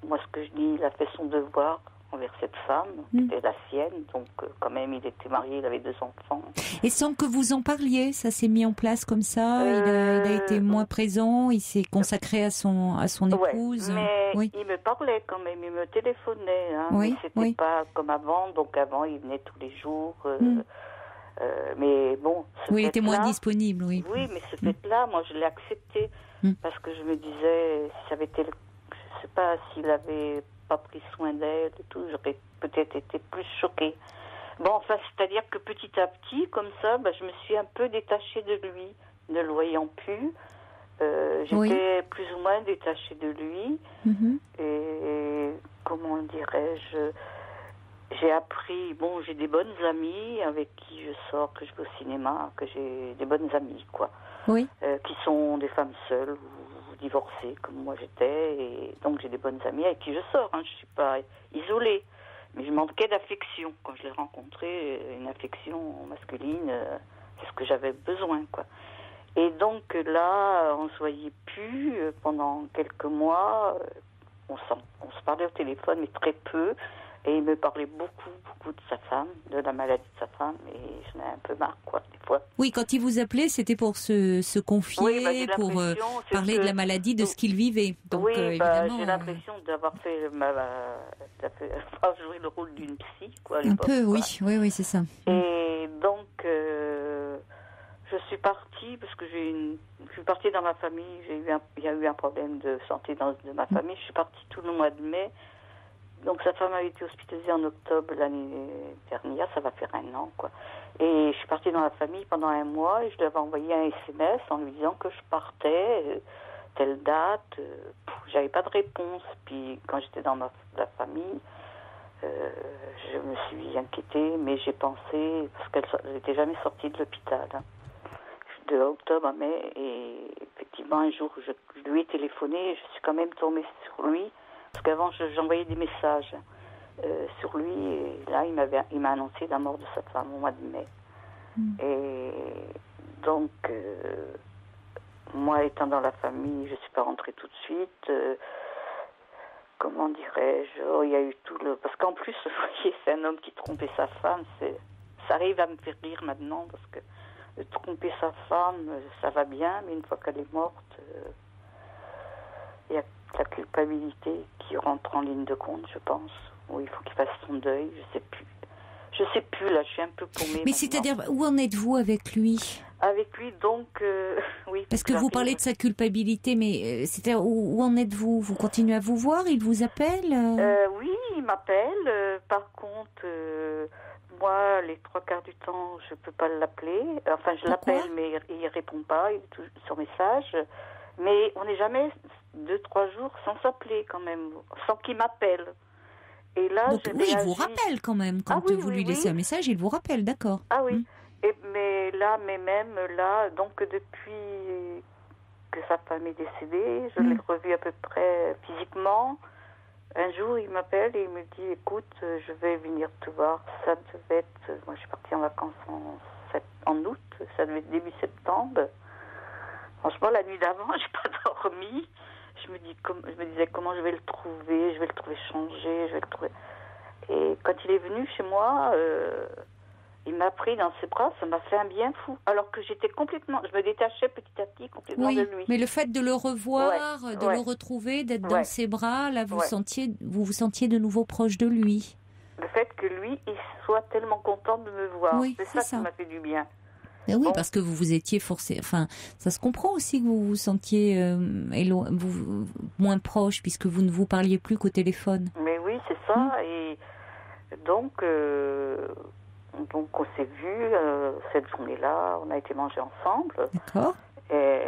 Speaker 4: Moi, ce que je dis, il a fait son devoir envers cette femme, c'était la sienne, donc quand même, il était marié, il avait 2 enfants.
Speaker 1: Et sans que vous en parliez, ça s'est mis en place comme ça, il a été moins présent, il s'est consacré à son épouse.
Speaker 4: Mais il me parlait quand même, il me téléphonait, hein, mais c'était pas comme avant, donc avant, il venait tous les jours... mais bon,
Speaker 1: il était moins disponible, oui.
Speaker 4: Oui, mais ce fait-là, moi, je l'ai accepté parce que je me disais, si ça avait été, je sais pas, s'il avait pas pris soin d'elle et tout, j'aurais peut-être été plus choquée. Bon, enfin, c'est-à-dire que petit à petit, comme ça, je me suis un peu détachée de lui, ne le voyant plus. J'étais plus ou moins détachée de lui. Et comment dirais-je, j'ai appris, j'ai des bonnes amies avec qui je sors, que je vais au cinéma, que j'ai des bonnes amies, quoi.
Speaker 1: Oui.
Speaker 4: Qui sont des femmes seules ou divorcées, comme moi j'étais. Et donc j'ai des bonnes amies avec qui je sors, hein. Je suis pas isolée. Mais je manquais d'affection. Quand je l'ai rencontré, une affection masculine, c'est ce que j'avais besoin, quoi. Et donc là, on ne se voyait plus pendant quelques mois. On se parlait au téléphone, mais très peu. Et il me parlait beaucoup de sa femme, de la maladie de sa femme, et j'en ai un peu marre, quoi, des fois.
Speaker 1: Oui, quand il vous appelait, c'était pour se confier, pour parler de la maladie, de ce qu'il vivait. Donc,
Speaker 4: oui,
Speaker 1: évidemment,
Speaker 4: j'ai l'impression d'avoir joué le rôle d'une psy, quoi, à
Speaker 1: un
Speaker 4: l'époque,
Speaker 1: peu,
Speaker 4: quoi.
Speaker 1: oui, c'est ça.
Speaker 4: Et donc, je suis partie, parce que je suis partie dans ma famille, il y a eu un problème de santé de ma famille, je suis partie tout le mois de mai. Donc sa femme avait été hospitalisée en octobre l'année dernière, ça va faire 1 an, quoi. Et je suis partie dans la famille pendant 1 mois et je lui avais envoyé un SMS en lui disant que je partais, telle date. J'avais pas de réponse. Puis quand j'étais dans la famille, je me suis inquiétée, mais j'ai pensé, parce qu'elle n'était jamais sortie de l'hôpital, hein, de octobre à mai. Et effectivement, un jour, je lui ai téléphoné et je suis quand même tombée sur lui. Parce qu'avant, j'envoyais des messages sur lui, et là, il m'a annoncé la mort de sa femme au mois de mai. Et donc, moi, étant dans la famille, je ne suis pas rentrée tout de suite. Comment dirais-je, il y a eu tout le... Parce qu'en plus, vous voyez, c'est un homme qui trompait sa femme. Ça arrive à me faire rire maintenant, parce que de tromper sa femme, ça va bien, mais une fois qu'elle est morte, il y a la culpabilité qui rentre en ligne de compte, je pense. Ou il faut qu'il fasse son deuil, je sais plus. Je sais plus, là, je suis un peu paumée.
Speaker 1: Mais
Speaker 4: maintenant.
Speaker 1: c'est-à-dire, où en êtes-vous avec lui ?
Speaker 4: Avec lui, donc, oui.
Speaker 1: Parce que vous parlez de sa culpabilité, mais c'est-à-dire, où en êtes-vous ? Vous continuez à vous voir ? Il vous appelle ?
Speaker 4: Oui, il m'appelle. Par contre, moi, les 3/4 du temps, je peux pas l'appeler. Enfin, je l'appelle, mais il répond pas, il est toujours sur message. Mais on n'est jamais 2-3 jours sans s'appeler quand même, sans qu'il m'appelle. Et là,
Speaker 1: donc, oui, il vous rappelle quand même. Quand vous lui laissez un message, il vous rappelle, d'accord.
Speaker 4: Ah oui. Mais même là, donc depuis que sa femme est décédée, je l'ai revu à peu près physiquement. Un jour, il m'appelle et il me dit, écoute, je vais venir te voir. Ça devait être... Moi, je suis partie en vacances en août. Ça devait être début septembre. Franchement, la nuit d'avant, j'ai pas dormi. Je me disais comment je vais le trouver. Je vais le trouver changé. Je vais le trouver... Et quand il est venu chez moi... il m'a pris dans ses bras, ça m'a fait un bien fou. Alors que j'étais complètement... Je me détachais petit à petit complètement de lui.
Speaker 1: Mais le fait de le revoir, le retrouver, d'être dans ses bras, là, vous vous sentiez de nouveau proche de lui.
Speaker 4: Le fait que lui, il soit tellement content de me voir.
Speaker 1: Oui,
Speaker 4: c'est ça qui m'a fait du bien.
Speaker 1: Mais oui, parce que vous étiez forcé... Enfin, ça se comprend aussi que vous vous sentiez moins proche, puisque vous ne vous parliez plus qu'au téléphone.
Speaker 4: Mais oui, c'est ça. Et donc... Donc on s'est vus cette journée-là, on a été manger ensemble.
Speaker 1: D'accord.
Speaker 4: Et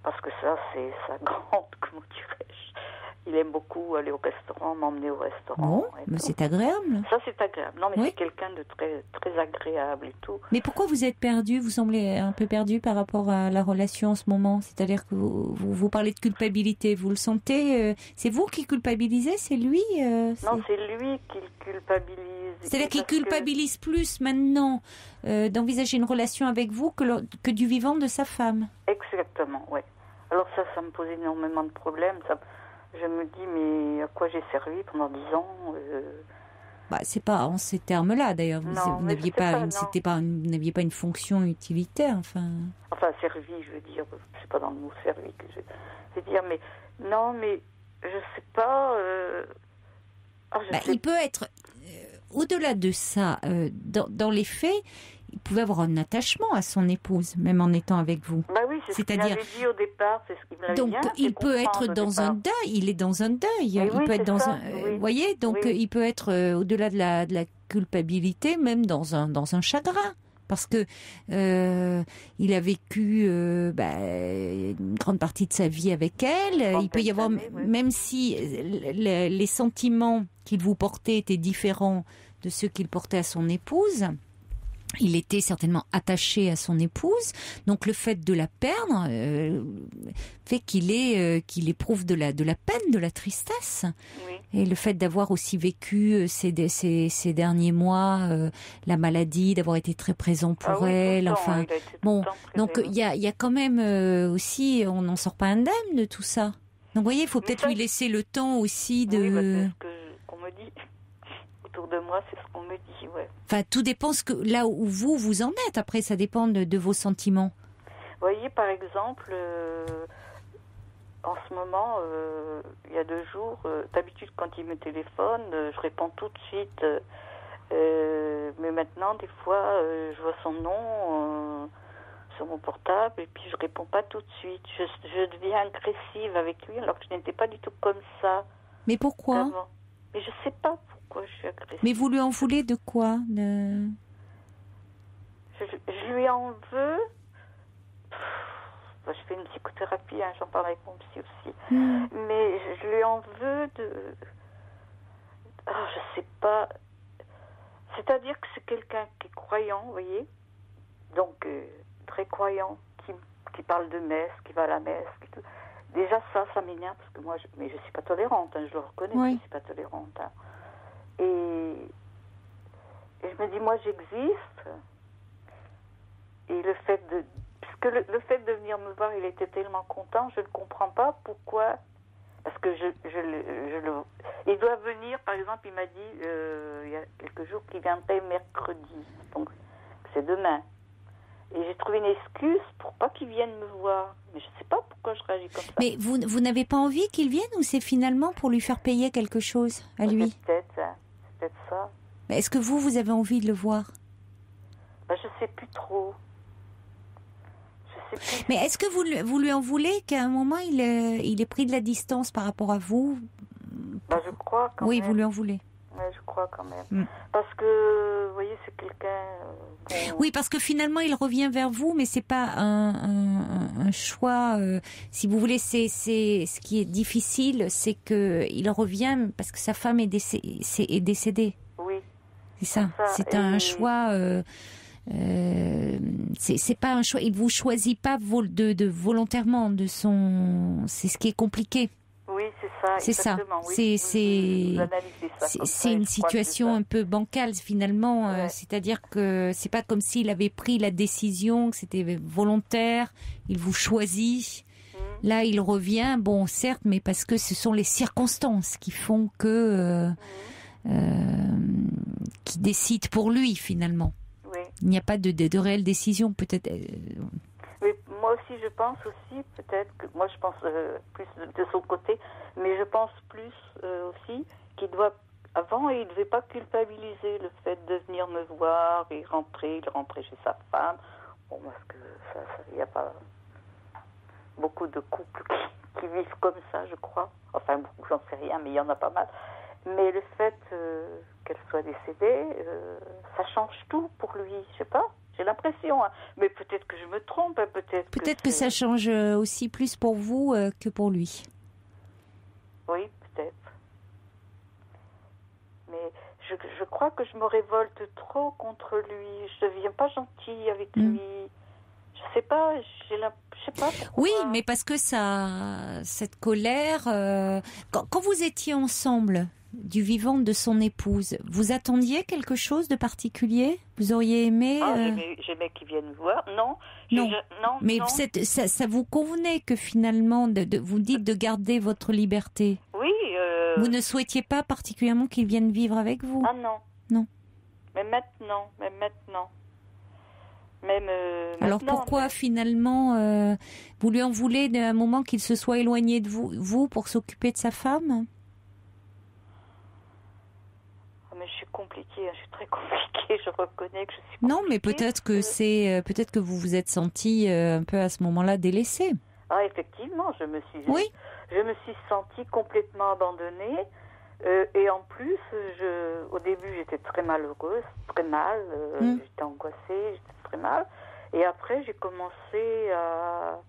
Speaker 4: parce que ça, c'est sa grande, comment dirais-je, il aime beaucoup aller au restaurant, m'emmener au restaurant.
Speaker 1: Bon, mais c'est agréable.
Speaker 4: Ça, c'est agréable. Non, mais c'est quelqu'un de très, très agréable et tout.
Speaker 1: Mais pourquoi vous êtes perdu ? Vous semblez un peu perdu par rapport à la relation en ce moment. C'est-à-dire que vous parlez de culpabilité. Vous le sentez c'est vous qui culpabilisez ? C'est lui
Speaker 4: Non, c'est lui qui culpabilise.
Speaker 1: C'est-à-dire qu'il culpabilise plus maintenant d'envisager une relation avec vous que du vivant de sa femme.
Speaker 4: Exactement, oui. Alors ça me pose énormément de problèmes. Je me dis, mais à quoi j'ai servi pendant 10 ans
Speaker 1: c'est pas en ces termes-là, d'ailleurs. Vous n'aviez pas une fonction utilitaire, enfin...
Speaker 4: Enfin, servi, je veux dire, c'est pas dans le mot servi que je veux dire, mais... Non, mais je sais pas...
Speaker 1: Il peut être... au-delà de ça, dans les faits... Il pouvait avoir un attachement à son épouse, même en étant avec vous.
Speaker 4: Bah oui, c'est ce qu'il m'avait dit au départ, c'est ce qu'il m'avait dit.
Speaker 1: Donc, il peut être dans un deuil, il est dans un deuil. Il peut être dans un... Vous voyez, donc il peut être, au-delà de la culpabilité, même dans un chagrin. Parce que il a vécu une grande partie de sa vie avec elle. Il peut y avoir, même si les sentiments qu'il vous portait étaient différents de ceux qu'il portait à son épouse... Il était certainement attaché à son épouse, donc le fait de la perdre fait qu'il éprouve de la peine, de la tristesse. Oui. Et le fait d'avoir aussi vécu ces derniers mois la maladie, d'avoir été très présent pour elle, enfin bon, donc il y a quand même aussi, on n'en sort pas indemne de tout ça. Donc vous voyez, il faut peut-être lui laisser le temps aussi de.
Speaker 4: Oui, c'est ce qu'on me dit. autour de moi, c'est ce qu'on me dit, ouais.
Speaker 1: Enfin, tout dépend là où vous en êtes. Après, ça dépend de vos sentiments.
Speaker 4: Vous voyez, par exemple, en ce moment, il y a 2 jours, d'habitude, quand il me téléphone, je réponds tout de suite. Mais maintenant, des fois, je vois son nom sur mon portable et puis je réponds pas tout de suite. Je deviens agressive avec lui alors que je n'étais pas du tout comme ça.
Speaker 1: Mais pourquoi ?
Speaker 4: Avant. Mais je sais pas pourquoi je suis agressive.
Speaker 1: Mais vous lui en voulez de quoi ?
Speaker 4: Je lui en veux. Je fais une psychothérapie, j'en parle avec mon psy aussi. Mais je lui en veux de... je sais pas. C'est-à-dire que c'est quelqu'un qui est croyant, vous voyez. Donc, très croyant, qui parle de messe, qui va à la messe. Déjà, ça m'énerve, parce que moi, mais je suis pas tolérante, je le reconnais, oui. Je suis pas tolérante. Et je me dis, moi, j'existe. Et le fait de... Parce que le fait de venir me voir, il était tellement content, je ne comprends pas pourquoi... Parce que il doit venir, par exemple, il m'a dit, il y a quelques jours, qu'il viendrait mercredi. Donc, c'est demain. Et j'ai trouvé une excuse pour pas qu'il vienne me voir. Mais je sais pas pourquoi je réagis comme ça.
Speaker 1: Mais vous n'avez pas envie qu'il vienne ou c'est finalement pour lui faire payer quelque chose à lui ?
Speaker 4: C'est peut-être ça.
Speaker 1: Mais est-ce que vous avez envie de le voir ?
Speaker 4: Je sais plus trop.
Speaker 1: Mais est-ce que vous lui en voulez qu'à un moment il ait pris de la distance par rapport à vous ?
Speaker 4: Je crois quand même.
Speaker 1: Oui, vous lui en voulez.
Speaker 4: Oui, je crois quand même. Parce que, vous voyez, c'est quelqu'un...
Speaker 1: Oui, parce que finalement, il revient vers vous, mais c'est pas un choix. Si vous voulez, c'est ce qui est difficile, c'est que il revient parce que sa femme est décédée.
Speaker 4: Oui.
Speaker 1: C'est ça. C'est un choix... c'est pas un choix. Il vous choisit pas volontairement de son. C'est ce qui est compliqué.
Speaker 4: Oui, c'est ça.
Speaker 1: C'est
Speaker 4: exactement,
Speaker 1: ça.
Speaker 4: Oui.
Speaker 1: C'est une situation un peu bancale finalement.
Speaker 4: Ouais.
Speaker 1: C'est-à-dire que c'est pas comme s'il avait pris la décision, que c'était volontaire. Il vous choisit. Là, il revient. Bon, certes, mais parce que ce sont les circonstances qui font que qui décident pour lui finalement.
Speaker 4: Oui.
Speaker 1: Il n'y a pas de réelle décision, peut-être.
Speaker 4: Mais moi aussi, je pense aussi, peut-être que... Moi, je pense plus de son côté, mais je pense plus aussi qu'il doit... Avant, il ne devait pas culpabiliser le fait de venir me voir et rentrer chez sa femme. Bon, parce que il n'y a pas beaucoup de couples qui vivent comme ça, je crois. Enfin, beaucoup, j'en sais rien, mais il y en a pas mal. Mais le fait qu'elle soit décédée, ça change tout pour lui, je sais pas. J'ai l'impression, mais peut-être que je me trompe,
Speaker 1: peut-être que ça change aussi plus pour vous que pour lui.
Speaker 4: Oui, peut-être. Mais je crois que je me révolte trop contre lui. Je ne deviens pas gentille avec lui. Je sais pas, je sais pas pourquoi.
Speaker 1: Oui, mais parce que cette colère... Quand vous étiez ensemble, du vivant de son épouse, vous attendiez quelque chose de particulier ? Vous auriez aimé...
Speaker 4: J'aimais qu'il vienne me voir. Non.
Speaker 1: Non.
Speaker 4: Non.
Speaker 1: Mais ça vous convenait que finalement, vous dites de garder votre liberté ?
Speaker 4: Oui.
Speaker 1: Vous ne souhaitiez pas particulièrement qu'il vienne vivre avec vous ?
Speaker 4: Ah non.
Speaker 1: Non.
Speaker 4: Même maintenant.
Speaker 1: Alors pourquoi finalement vous lui en voulez d'un moment qu'il se soit éloigné de vous pour s'occuper de sa femme ?
Speaker 4: Mais je suis compliquée, je suis très compliquée, je reconnais que je suis compliquée.
Speaker 1: Non, mais peut-être que vous vous êtes senti un peu à ce moment-là délaissée.
Speaker 4: Ah, effectivement, je me suis sentie complètement abandonnée. Et en plus, au début, j'étais très malheureuse, très mal. J'étais angoissée, j'étais très mal. Et après, j'ai commencé à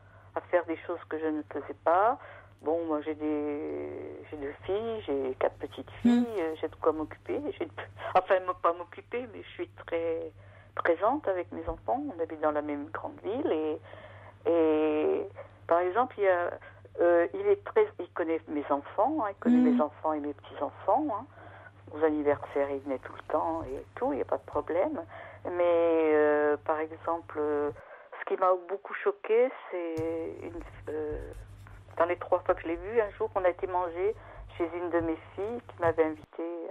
Speaker 4: faire des choses que je ne faisais pas. Bon, moi, j'ai 2 filles, j'ai 4 petites filles, j'ai de quoi m'occuper. Enfin, pas m'occuper, mais je suis très présente avec mes enfants. On habite dans la même grande ville. Et par exemple, il connaît mes enfants, il connaît mes enfants et mes petits-enfants. Aux anniversaires, il venait tout le temps et tout, il n'y a pas de problème. Mais, par exemple, ce qui m'a beaucoup choquée, c'est dans les 3 fois que je l'ai vu, un jour, on a été manger chez une de mes filles qui m'avait invitée.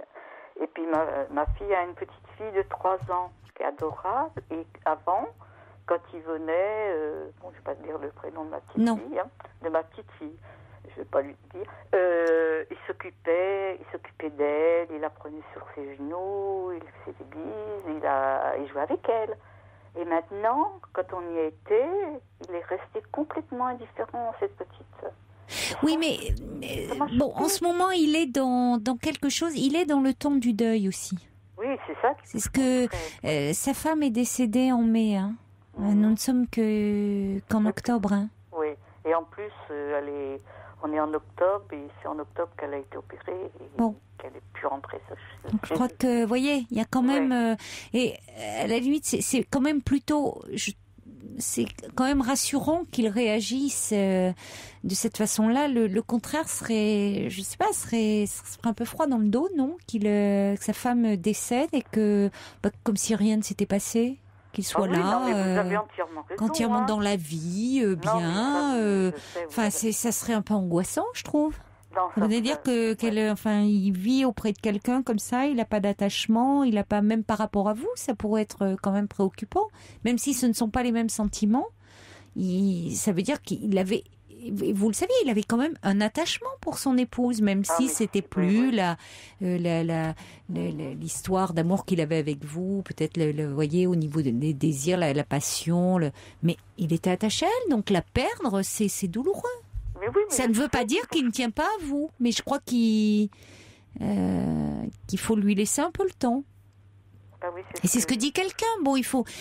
Speaker 4: Et puis ma fille a une petite fille de 3 ans qui est adorable. Et avant, quand il venait, je ne vais pas te dire le prénom de ma petite fille, de ma petite fille, je ne vais pas lui dire, il s'occupait d'elle, il la prenait sur ses genoux, il faisait des bises, il jouait avec elle. Et maintenant, quand on y était, il est resté complètement indifférent, cette petite.
Speaker 1: Oui, mais bon, en ce moment, il est dans quelque chose, il est dans le temps du deuil aussi.
Speaker 4: Oui, c'est ça.
Speaker 1: C'est ce que sa femme est décédée en mai, hein. Nous ne sommes qu'en octobre. Hein.
Speaker 4: Oui, et en plus, on est en octobre, et c'est en octobre qu'elle a été opérée, et qu'elle ait pu rentrer.
Speaker 1: Donc je crois que, vous voyez, il y a quand même... et à la limite, c'est quand même plutôt... c'est quand même rassurant qu'il réagisse de cette façon-là. Le contraire serait, je sais pas, serait un peu froid dans le dos, non ? Que sa femme décède et que, comme si rien ne s'était passé, qu'il soit là,
Speaker 4: non, mais vous avez entièrement
Speaker 1: dans la vie, bien. Enfin, ça serait un peu angoissant, je trouve. Vous venez dire il vit auprès de quelqu'un comme ça, il n'a pas d'attachement, il n'a pas, même par rapport à vous, ça pourrait être quand même préoccupant. Même si ce ne sont pas les mêmes sentiments, ça veut dire qu'il avait, vous le saviez, il avait quand même un attachement pour son épouse, même si c'était plus l'histoire d'amour qu'il avait avec vous, peut-être, vous voyez, au niveau des désirs, la passion, mais il était attaché à elle, donc la perdre, c'est douloureux. Mais ça ne veut pas dire qu'il ne tient pas à vous, mais je crois qu'il faut lui laisser un peu le temps. Et c'est ce que dit quelqu'un. Bon,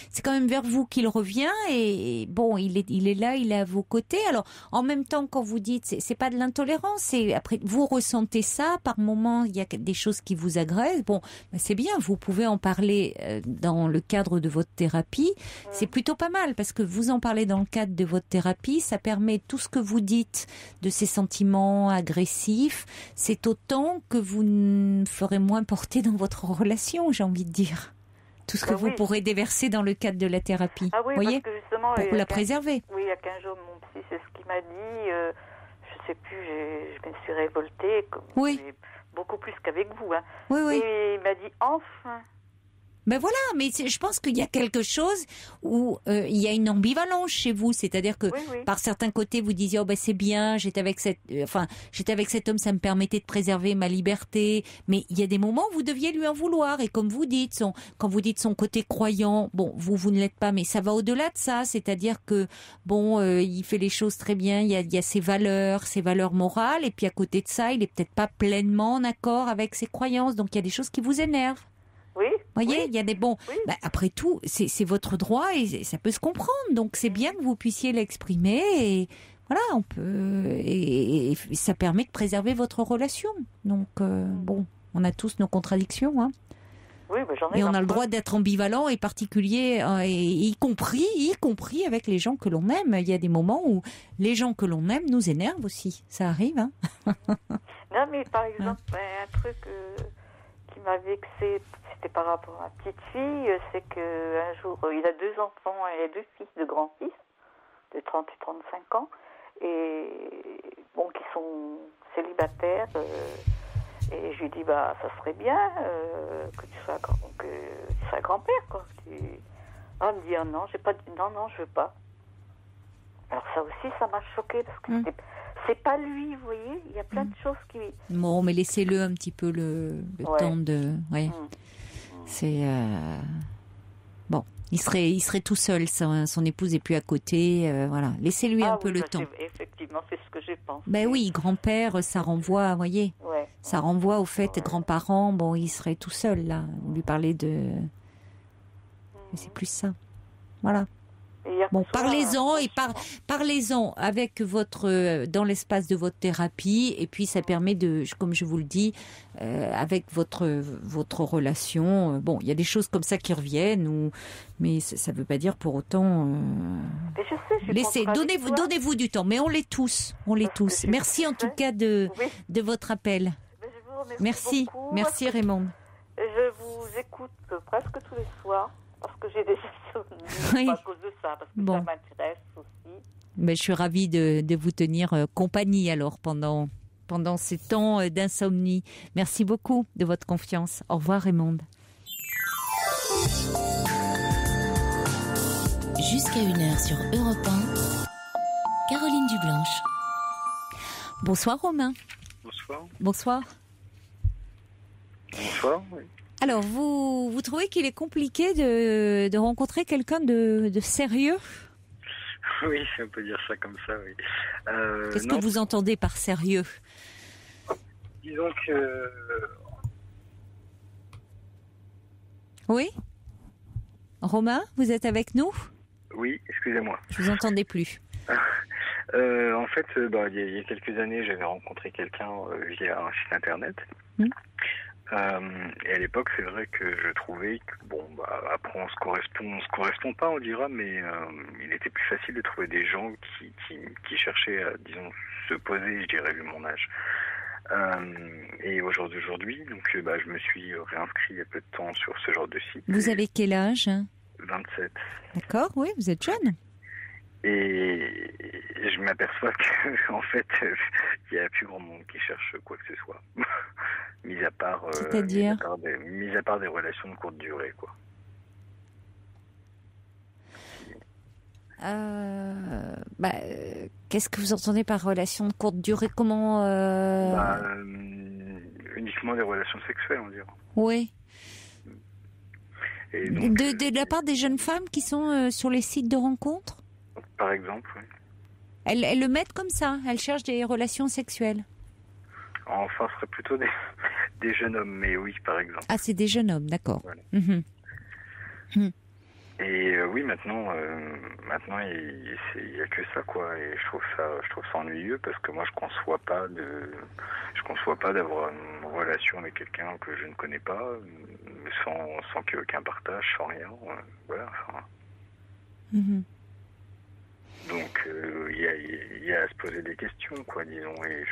Speaker 1: c'est quand même vers vous qu'il revient et bon, il est là, il est à vos côtés. Alors, en même temps, quand vous dites, c'est pas de l'intolérance, c'est après vous ressentez ça par moments, il y a des choses qui vous agressent. Bon, c'est bien, vous pouvez en parler dans le cadre de votre thérapie. C'est plutôt pas mal parce que vous en parlez dans le cadre de votre thérapie, ça permet tout ce que vous dites de ces sentiments agressifs, c'est autant que vous ne ferez moins porter dans votre relation, j'ai envie de dire. Tout ce que vous pourrez déverser dans le cadre de la thérapie.
Speaker 4: Ah oui,
Speaker 1: voyez,
Speaker 4: parce que justement,
Speaker 1: pour la préserver.
Speaker 4: Oui, il y a 15 jours, mon psy, c'est ce qu'il m'a dit. Je ne sais plus, je me suis révoltée. Beaucoup plus qu'avec vous. Hein.
Speaker 1: Oui.
Speaker 4: Et il m'a dit, enfin.
Speaker 1: Ben voilà, mais je pense qu'il y a quelque chose où il y a une ambivalence chez vous, c'est-à-dire que par certains côtés vous disiez c'est bien, j'étais avec cet homme, ça me permettait de préserver ma liberté, mais il y a des moments où vous deviez lui en vouloir et comme vous dites, quand vous dites son côté croyant, bon vous ne l'êtes pas, mais ça va au-delà de ça, c'est-à-dire que il fait les choses très bien, il y a ses valeurs morales et puis à côté de ça, il est peut-être pas pleinement en accord avec ses croyances, donc il y a des choses qui vous énervent.
Speaker 4: Oui.
Speaker 1: Vous voyez, il y a des bons. Après tout, c'est votre droit et ça peut se comprendre. Donc c'est bien que vous puissiez l'exprimer et voilà, on peut et ça permet de préserver votre relation. Donc on a tous nos contradictions, hein.
Speaker 4: Oui, j'en ai.
Speaker 1: Et on a le droit d'être ambivalent et particulier, et y compris avec les gens que l'on aime. Il y a des moments où les gens que l'on aime nous énervent aussi. Ça arrive, hein.
Speaker 4: Non, mais par exemple, un truc qui m'a vexée, c'était par rapport à ma petite fille, c'est qu'un jour, il a 2 enfants et 2 fils de grands-fils, de 30 et 35 ans, et qui sont célibataires, et je lui dis, ça serait bien que tu sois grand-père, quoi. Elle me dit, non, je veux pas. Alors ça aussi, ça m'a choquée, parce que c'est pas lui, vous voyez, il y a plein de choses qui...
Speaker 1: Bon, mais laissez-le un petit peu le temps de... Ouais. C'est... Bon, il serait tout seul, son épouse n'est plus à côté, voilà. Laissez-lui un peu le temps.
Speaker 4: Effectivement, c'est ce que j'ai pensé.
Speaker 1: Ben oui, grand-père, ça renvoie, vous voyez, ça renvoie au fait, grands-parents, il serait tout seul, là. Vous lui parlez de... Mais c'est plus ça. Voilà. Bon, parlez-en et parlez-en avec dans l'espace de votre thérapie et puis ça permet de, comme je vous le dis, avec votre relation. Bon, il y a des choses comme ça qui reviennent, mais ça ne veut pas dire pour autant.
Speaker 4: Mais je sais,
Speaker 1: donnez-vous du temps, mais on l'est tous. Merci en tout cas de votre appel.
Speaker 4: Merci beaucoup.
Speaker 1: Merci Raymond.
Speaker 4: Je vous écoute presque tous les soirs. Parce que j'ai déjà sonné à cause de ça, parce que ça m'intéresse aussi.
Speaker 1: Je suis ravie de vous tenir compagnie alors pendant pendant ces temps d'insomnie. Merci beaucoup de votre confiance. Au revoir Raymonde.
Speaker 2: Jusqu'à 1h sur Europe 1, Caroline Dublanche.
Speaker 1: Bonsoir Romain.
Speaker 5: Bonsoir.
Speaker 1: Bonsoir.
Speaker 5: Bonsoir, oui.
Speaker 1: Alors, vous trouvez qu'il est compliqué de rencontrer quelqu'un de sérieux ?
Speaker 5: Oui, on peut dire ça comme ça, oui.
Speaker 1: Qu'est-ce que vous entendez par sérieux ?
Speaker 5: Disons que...
Speaker 1: Oui ? Romain, vous êtes avec nous ?
Speaker 5: Oui, excusez-moi.
Speaker 1: Je vous entendais plus.
Speaker 5: En fait, il y a quelques années, j'avais rencontré quelqu'un via un site internet. Et à l'époque, c'est vrai que je trouvais que, après on se correspond pas, on dira, mais il était plus facile de trouver des gens qui cherchaient à, disons, se poser, je dirais, vu mon âge. Et aujourd'hui, donc, je me suis réinscrit il y a peu de temps sur ce genre de site.
Speaker 1: Vous avez quel âge ?
Speaker 5: 27.
Speaker 1: D'accord, oui, vous êtes jeune.
Speaker 5: Et je m'aperçois que, en fait, il n'y a plus grand monde qui cherche quoi que ce soit. Mis à part des relations de courte durée, quoi.
Speaker 1: Qu'est-ce que vous entendez par relation de courte durée ? Comment
Speaker 5: uniquement des relations sexuelles, on dirait.
Speaker 1: Oui.
Speaker 5: Et donc,
Speaker 1: de la part des jeunes femmes qui sont sur les sites de rencontres ?
Speaker 5: Par exemple, oui.
Speaker 1: Elles le mettent comme ça, elles cherchent des relations sexuelles.
Speaker 5: Enfin, ce serait plutôt des jeunes hommes, mais oui, par exemple.
Speaker 1: Ah, c'est des jeunes hommes, d'accord.
Speaker 5: Voilà. Et oui, maintenant, il y a que ça, quoi. Et je trouve ça ennuyeux parce que moi, je conçois pas d'avoir une relation avec quelqu'un que je ne connais pas, sans qu'il y ait aucun partage, sans rien. Voilà. Donc, il y a à se poser des questions, quoi, disons. Et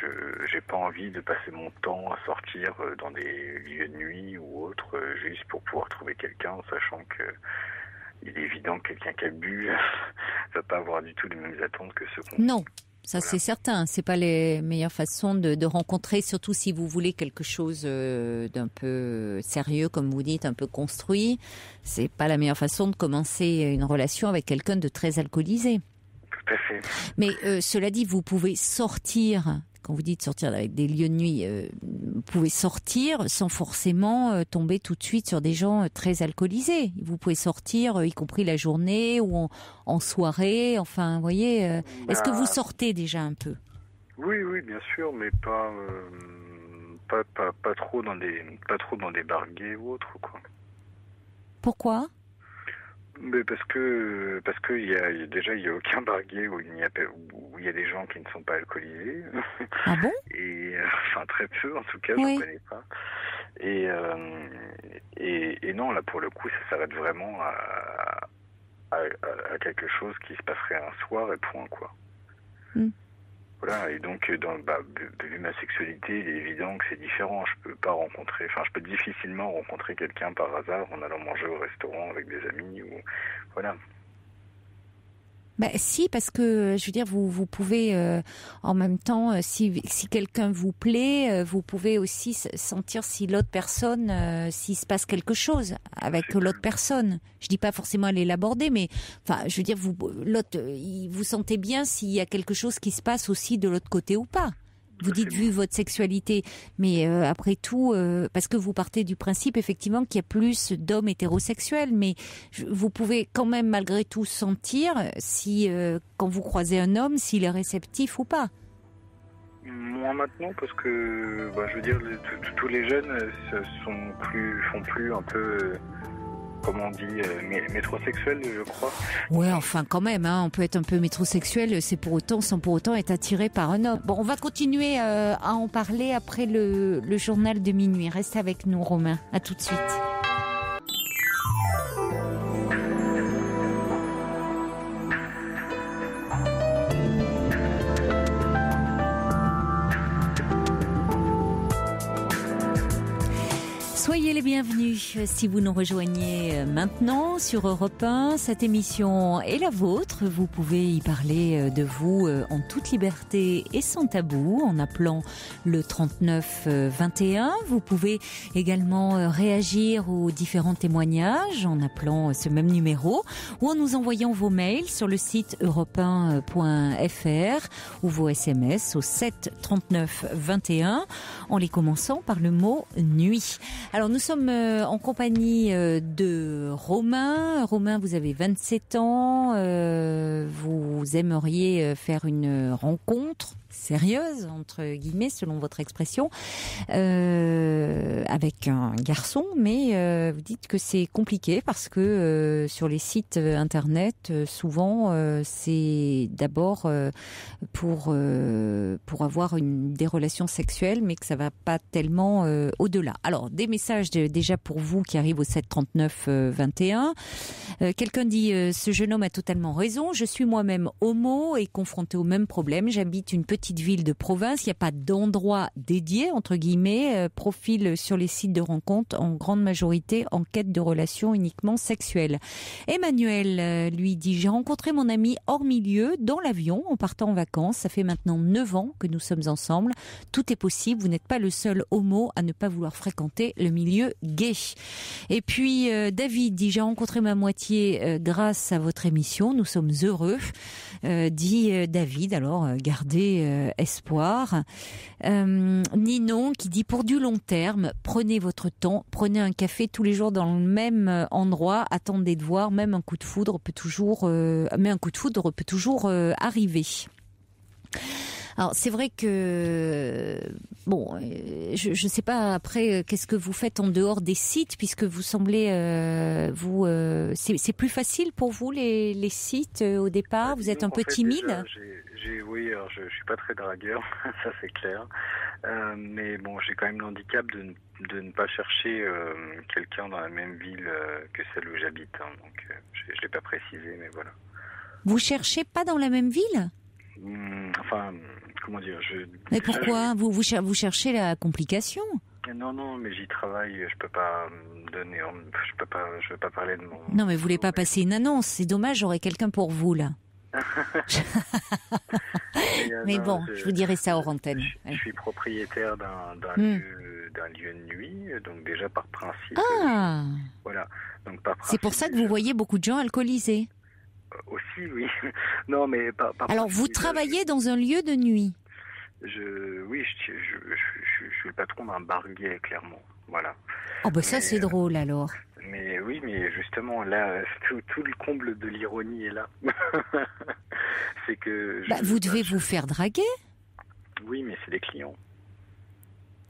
Speaker 5: j'ai pas envie de passer mon temps à sortir dans des lieux de nuit ou autres, juste pour pouvoir trouver quelqu'un, sachant que il est évident que quelqu'un qui a bu va pas avoir du tout les mêmes attentes que ceux qu'on...
Speaker 1: Non, ça c'est certain. C'est pas les meilleures façons de rencontrer, surtout si vous voulez quelque chose d'un peu sérieux, comme vous dites, un peu construit. C'est pas la meilleure façon de commencer une relation avec quelqu'un de très alcoolisé.
Speaker 5: Tout à fait.
Speaker 1: Mais cela dit, vous pouvez sortir. Quand vous dites sortir avec des lieux de nuit, vous pouvez sortir sans forcément tomber tout de suite sur des gens très alcoolisés. Vous pouvez sortir, y compris la journée ou en soirée. Enfin, vous voyez, est-ce que vous sortez déjà un peu ?
Speaker 5: Oui, bien sûr, mais pas trop dans des bars gays ou autres, quoi.
Speaker 1: Pourquoi ?
Speaker 5: Mais parce que il y a aucun bar gay où il y a des gens qui ne sont pas alcoolisés.
Speaker 1: Ah bon ?
Speaker 5: Et enfin très peu en tout cas,
Speaker 1: oui.
Speaker 5: Je connais pas. Et non, là pour le coup, ça s'arrête vraiment à quelque chose qui se passerait un soir et point, quoi. Voilà, et donc vu ma sexualité, il est évident que c'est différent. Je peux difficilement rencontrer quelqu'un par hasard en allant manger au restaurant avec des amis ou voilà.
Speaker 1: Si, parce que je veux dire, vous pouvez en même temps, si quelqu'un vous plaît, vous pouvez aussi sentir si l'autre personne, s'il se passe quelque chose avec l'autre personne. Je dis pas forcément aller l'aborder, mais enfin, je veux dire, vous sentez bien s'il y a quelque chose qui se passe aussi de l'autre côté ou pas. Vous dites vu votre sexualité, mais après tout, parce que vous partez du principe effectivement qu'il y a plus d'hommes hétérosexuels, mais vous pouvez quand même malgré tout sentir si quand vous croisez un homme, s'il est réceptif ou pas.
Speaker 5: Moi maintenant, parce que je veux dire, tous les jeunes font plus un peu... Comment on dit, métrosexuel, je crois.
Speaker 1: Ouais, enfin quand même, on peut être un peu métrosexuel, sans pour autant être attiré par un homme. Bon, on va continuer à en parler après le journal de minuit. Reste avec nous, Romain. À tout de suite. Soyez les bienvenus si vous nous rejoignez maintenant sur Europe 1, cette émission est la vôtre. Vous pouvez y parler de vous en toute liberté et sans tabou en appelant le 39 21. Vous pouvez également réagir aux différents témoignages en appelant ce même numéro ou en nous envoyant vos mails sur le site europe1.fr ou vos SMS au 7 39 21 en les commençant par le mot nuit. Alors nous sommes en compagnie de Romain. Romain, vous avez 27 ans. Vous aimeriez faire une rencontre sérieuse, entre guillemets, selon votre expression, avec un garçon, mais vous dites que c'est compliqué parce que sur les sites internet, souvent, c'est d'abord pour avoir des relations sexuelles, mais que ça va pas tellement au-delà. Alors, des messages déjà pour vous qui arrivent au 7 39 21. Quelqu'un dit ce jeune homme a totalement raison. Je suis moi-même homo et confronté au même problème. J'habite une petite ville de province. Il n'y a pas d'endroit dédié entre guillemets. Profil sur les sites de rencontres en grande majorité en quête de relations uniquement sexuelles. Emmanuel lui dit j'ai rencontré mon ami hors milieu dans l'avion en partant en vacances. Ça fait maintenant 9 ans que nous sommes ensemble. Tout est possible. Vous n'êtes pas le seul homo à ne pas vouloir fréquenter le milieu gay. Et puis David dit j'ai rencontré ma moitié grâce à votre émission. Nous sommes heureux. Dit David. Alors gardez espoir. Ninon qui dit pour du long terme, prenez votre temps, prenez un café tous les jours dans le même endroit, attendez de voir, même un coup de foudre peut toujours arriver. Alors c'est vrai que je ne sais pas après qu'est-ce que vous faites en dehors des sites puisque vous semblez c'est plus facile pour vous les sites au départ. Vous êtes un peu timide.
Speaker 5: Déjà, oui, alors je suis pas très dragueur, ça c'est clair. Mais bon, j'ai quand même l'handicap de ne pas chercher quelqu'un dans la même ville que celle où j'habite. Hein, donc je l'ai pas précisé, mais voilà.
Speaker 1: Vous cherchez pas dans la même ville ?
Speaker 5: Enfin, comment dire,
Speaker 1: Mais pourquoi vous cherchez la complication ?
Speaker 5: Non, mais j'y travaille. Je peux pas donner. Je veux pas parler de mon.
Speaker 1: Non, mais vous voulez pas passer une annonce. C'est dommage. J'aurais quelqu'un pour vous là. Mais bon, je vous dirai ça hors antenne.
Speaker 5: Je suis propriétaire d'un lieu de nuit, donc déjà par principe.
Speaker 1: Ah.
Speaker 5: Voilà. Donc par principe.
Speaker 1: C'est pour ça que vous voyez beaucoup de gens alcoolisés.
Speaker 5: Aussi, oui. Non, mais par
Speaker 1: alors, vous travaillez dans un lieu de nuit.
Speaker 5: Oui, je suis le patron d'un bar gay, clairement. Voilà.
Speaker 1: Oh, bah ça, c'est drôle, alors.
Speaker 5: Mais oui, mais justement, là, tout le comble de l'ironie est là. C'est que...
Speaker 1: vous devez vous faire draguer.
Speaker 5: Oui, mais c'est des clients.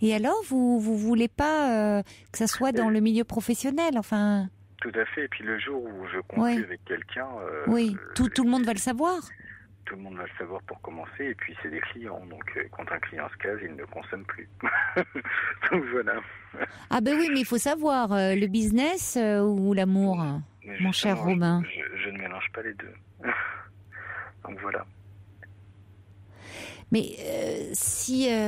Speaker 1: Et alors, vous voulez pas que ça soit dans le milieu professionnel, enfin...
Speaker 5: Tout à fait. Et puis le jour où je conclue avec quelqu'un...
Speaker 1: oui, tout le monde va le savoir.
Speaker 5: Tout le monde va le savoir pour commencer. Et puis c'est des clients. Donc quand un client se case, il ne consomme plus. Donc voilà.
Speaker 1: Ah ben oui, mais il faut savoir, le business ou l'amour, mon cher Romain.
Speaker 5: Je ne mélange pas les deux. Donc voilà.
Speaker 1: Mais